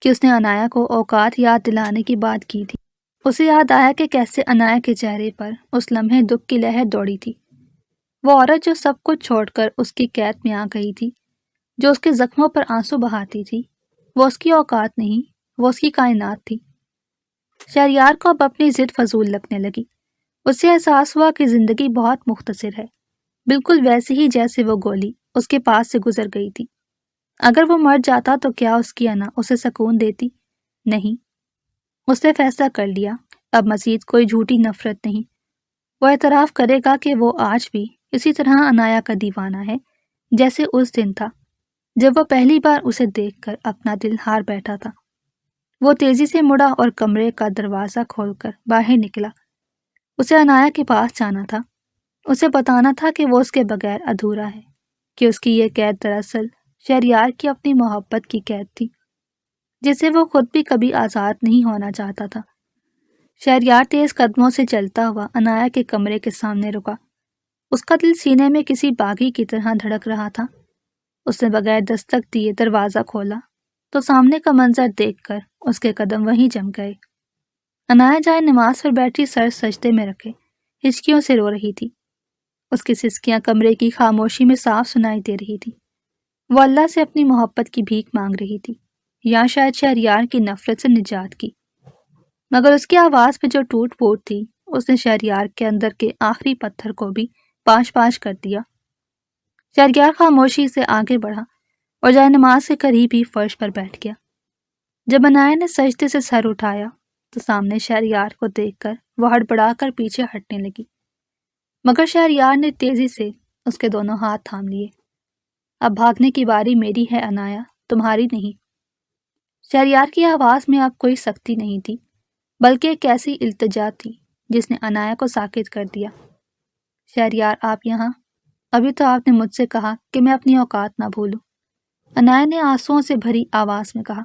کہ اس نے عنایا کو اوقات یاد دلانے کی بات کی تھی۔ اسے یاد آیا کہ کیسے عنایا کے چہرے پر اس لمحے دکھ کی لہر دوڑی تھی۔ وہ عورت جو سب کچھ چھوڑ کر اس کی قید میں آ گئی تھی، جو اس کے زخموں پر آنسو بہاتی تھی، وہ اس کی اوقات نہیں، وہ اس کی کائنات تھی۔ شہریار کو اب اپنی ضد فضول لگنے لگی۔ اسے احساس ہوا کہ زندگی بہت مختصر ہے، بالکل ویسے ہی جیسے وہ گولی اس کے پاس سے گزر گئی تھی۔ اگر وہ مر جاتا تو کیا اس کی انا اسے سکون دیتی؟ نہیں۔ اس نے فیصلہ کر لیا، اب مزید کوئی جھوٹی نفرت نہیں۔ وہ اعتراف کرے گا کہ وہ آج بھی اسی طرح عنایا کا دیوانہ ہے جیسے اس دن تھا جب وہ پہلی بار اسے دیکھ کر اپنا دل ہار بیٹھا تھا۔ وہ تیزی سے مڑا اور کمرے کا دروازہ کھول کر باہر نکلا۔ اسے عنایا کے پاس جانا تھا، اسے بتانا تھا کہ وہ اس کے بغیر ادھورا ہے، کہ اس کی یہ قید دراصل شہریار کی اپنی محبت کی قید تھی جسے وہ خود بھی کبھی آزاد نہیں ہونا چاہتا تھا۔ شہریار تیز قدموں سے چلتا ہوا عنایا کے کمرے کے سامنے رکا۔ اس کا دل سینے میں کسی باغی کی طرح دھڑک رہا تھا۔ اس نے بغیر دستک دیے دروازہ کھولا تو سامنے کا منظر دیکھ کر اس کے قدم وہیں جم گئے۔ عنایا جائے نماز پر بیٹھی سر سجدے میں رکھے ہچکیوں سے رو رہی تھی۔ اس کی سسکیاں کمرے کی خاموشی میں صاف سنائی دے رہی تھی۔ وہ اللہ سے اپنی محبت کی بھیک مانگ رہی تھی، یا شاید شہریار کی نفرت سے نجات کی، مگر اس کی آواز پہ جو ٹوٹ پھوٹ تھی اس نے شہریار کے اندر کے آخری پتھر کو بھی پاش پاش کر دیا۔ شہریار خاموشی سے آگے بڑھا اور جائے نماز کے قریب ہی فرش پر بیٹھ گیا۔ جب عنایا نے سجدے سے سر اٹھایا تو سامنے شہریار کو دیکھ کر وہ ہڑبڑا کر پیچھے ہٹنے لگی، مگر شہریار نے تیزی سے اس کے دونوں ہاتھ تھام لیے۔ اب بھاگنے کی باری میری ہے عنایا، تمہاری نہیں۔ شہریار کی آواز میں اب کوئی سختی نہیں تھی، بلکہ ایک ایسی التجا تھی جس نے عنایا کو ساکت کر دیا۔ شہریار آپ یہاں؟ ابھی تو آپ نے مجھ سے کہا کہ میں اپنی اوقات نہ بھولوں، عنایا نے آنسوؤں سے بھری آواز میں کہا۔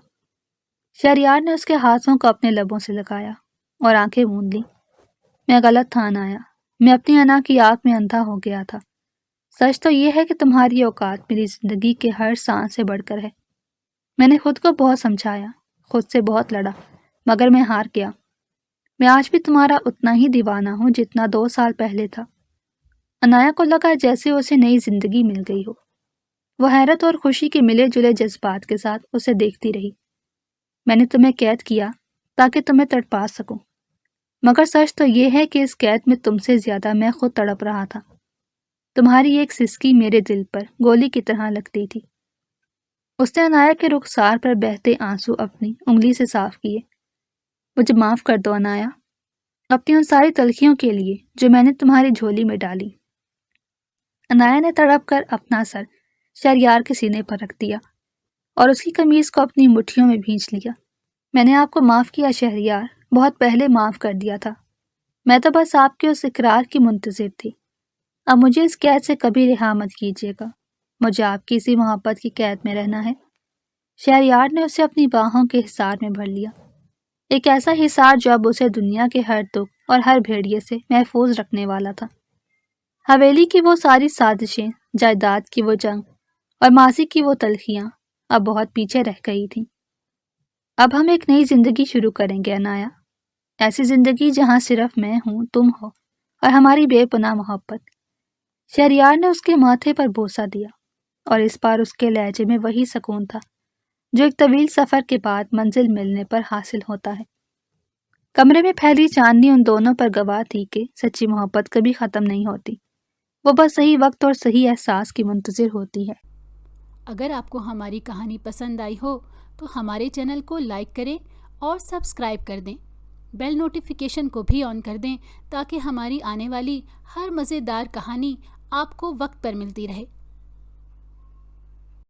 شہریار نے اس کے ہاتھوں کو اپنے لبوں سے لگایا اور آنکھیں موند لیں۔ میں غلط تھا عنایا، میں اپنی انا کی آگ میں اندھا ہو گیا تھا۔ سچ تو یہ ہے کہ تمہاری اوقات میری زندگی کے ہر سانس سے بڑھ کر ہے۔ میں نے خود کو بہت سمجھایا، خود سے بہت لڑا، مگر میں ہار گیا۔ میں آج بھی تمہارا اتنا ہی دیوانہ ہوں جتنا 2 سال پہلے تھا۔ عنایا کو لگا جیسے اسے نئی زندگی مل گئی ہو۔ وہ حیرت اور خوشی کے ملے جلے جذبات کے ساتھ اسے دیکھتی رہی۔ میں نے تمہیں قید کیا تاکہ تمہیں تڑپا سکوں، مگر سچ تو یہ ہے کہ اس قید میں تم سے زیادہ میں خود تڑپ رہا تھا۔ تمہاری ایک سسکی میرے دل پر گولی کی طرح لگتی تھی۔ اس نے عنایا کے رخسار پر بہتے آنسو اپنی انگلی سے صاف کیے۔ مجھے معاف کر دو عنایا، اپنی ان ساری تلخیوں کے لیے جو میں نے تمہاری جھولی میں ڈالی۔ عنایا نے تڑپ کر اپنا سر شہریار کے سینے پر رکھ دیا اور اس کی قمیض کو اپنی مٹھیوں میں بھینچ لیا۔ میں نے آپ کو معاف کیا شہریار، بہت پہلے معاف کر دیا تھا۔ میں تو بس آپ کے اس اقرار کی منتظر تھی۔ اب مجھے اس قید سے کبھی رہا مت کیجیے گا، مجھے آپ کی اسی محبت کی قید میں رہنا ہے۔ شہریار نے اسے اپنی باہوں کے حصار میں بھر لیا، ایک ایسا حصار جو اب اسے دنیا کے ہر دکھ اور ہر بھیڑیے سے محفوظ رکھنے والا تھا۔ حویلی کی وہ ساری سازشیں، جائیداد کی وہ جنگ اور ماضی کی وہ تلخیاں اب بہت پیچھے رہ گئی تھیں۔ اب ہم ایک نئی زندگی شروع کریں گے عنایا، ایسی زندگی جہاں صرف میں ہوں، تم ہو اور ہماری بے پناہ محبت۔ شہریار نے اس کے ماتھے پر بوسہ دیا اور اس بار اس کے لہجے میں وہی سکون تھا جو ایک طویل سفر کے بعد منزل ملنے پر حاصل ہوتا ہے۔ کمرے میں پھیلی چاندنی ان دونوں پر گواہ تھی کہ سچی محبت کبھی ختم نہیں ہوتی، وہ بس صحیح وقت اور صحیح احساس کی منتظر ہوتی ہے۔ اگر آپ کو ہماری کہانی پسند آئی ہو تو ہمارے چینل کو لائک کریں اور سبسکرائب کر دیں، بیل نوٹیفیکیشن کو بھی آن کر دیں تاکہ ہماری آنے والی ہر مزیدار کہانی آپ کو وقت پر ملتی رہے۔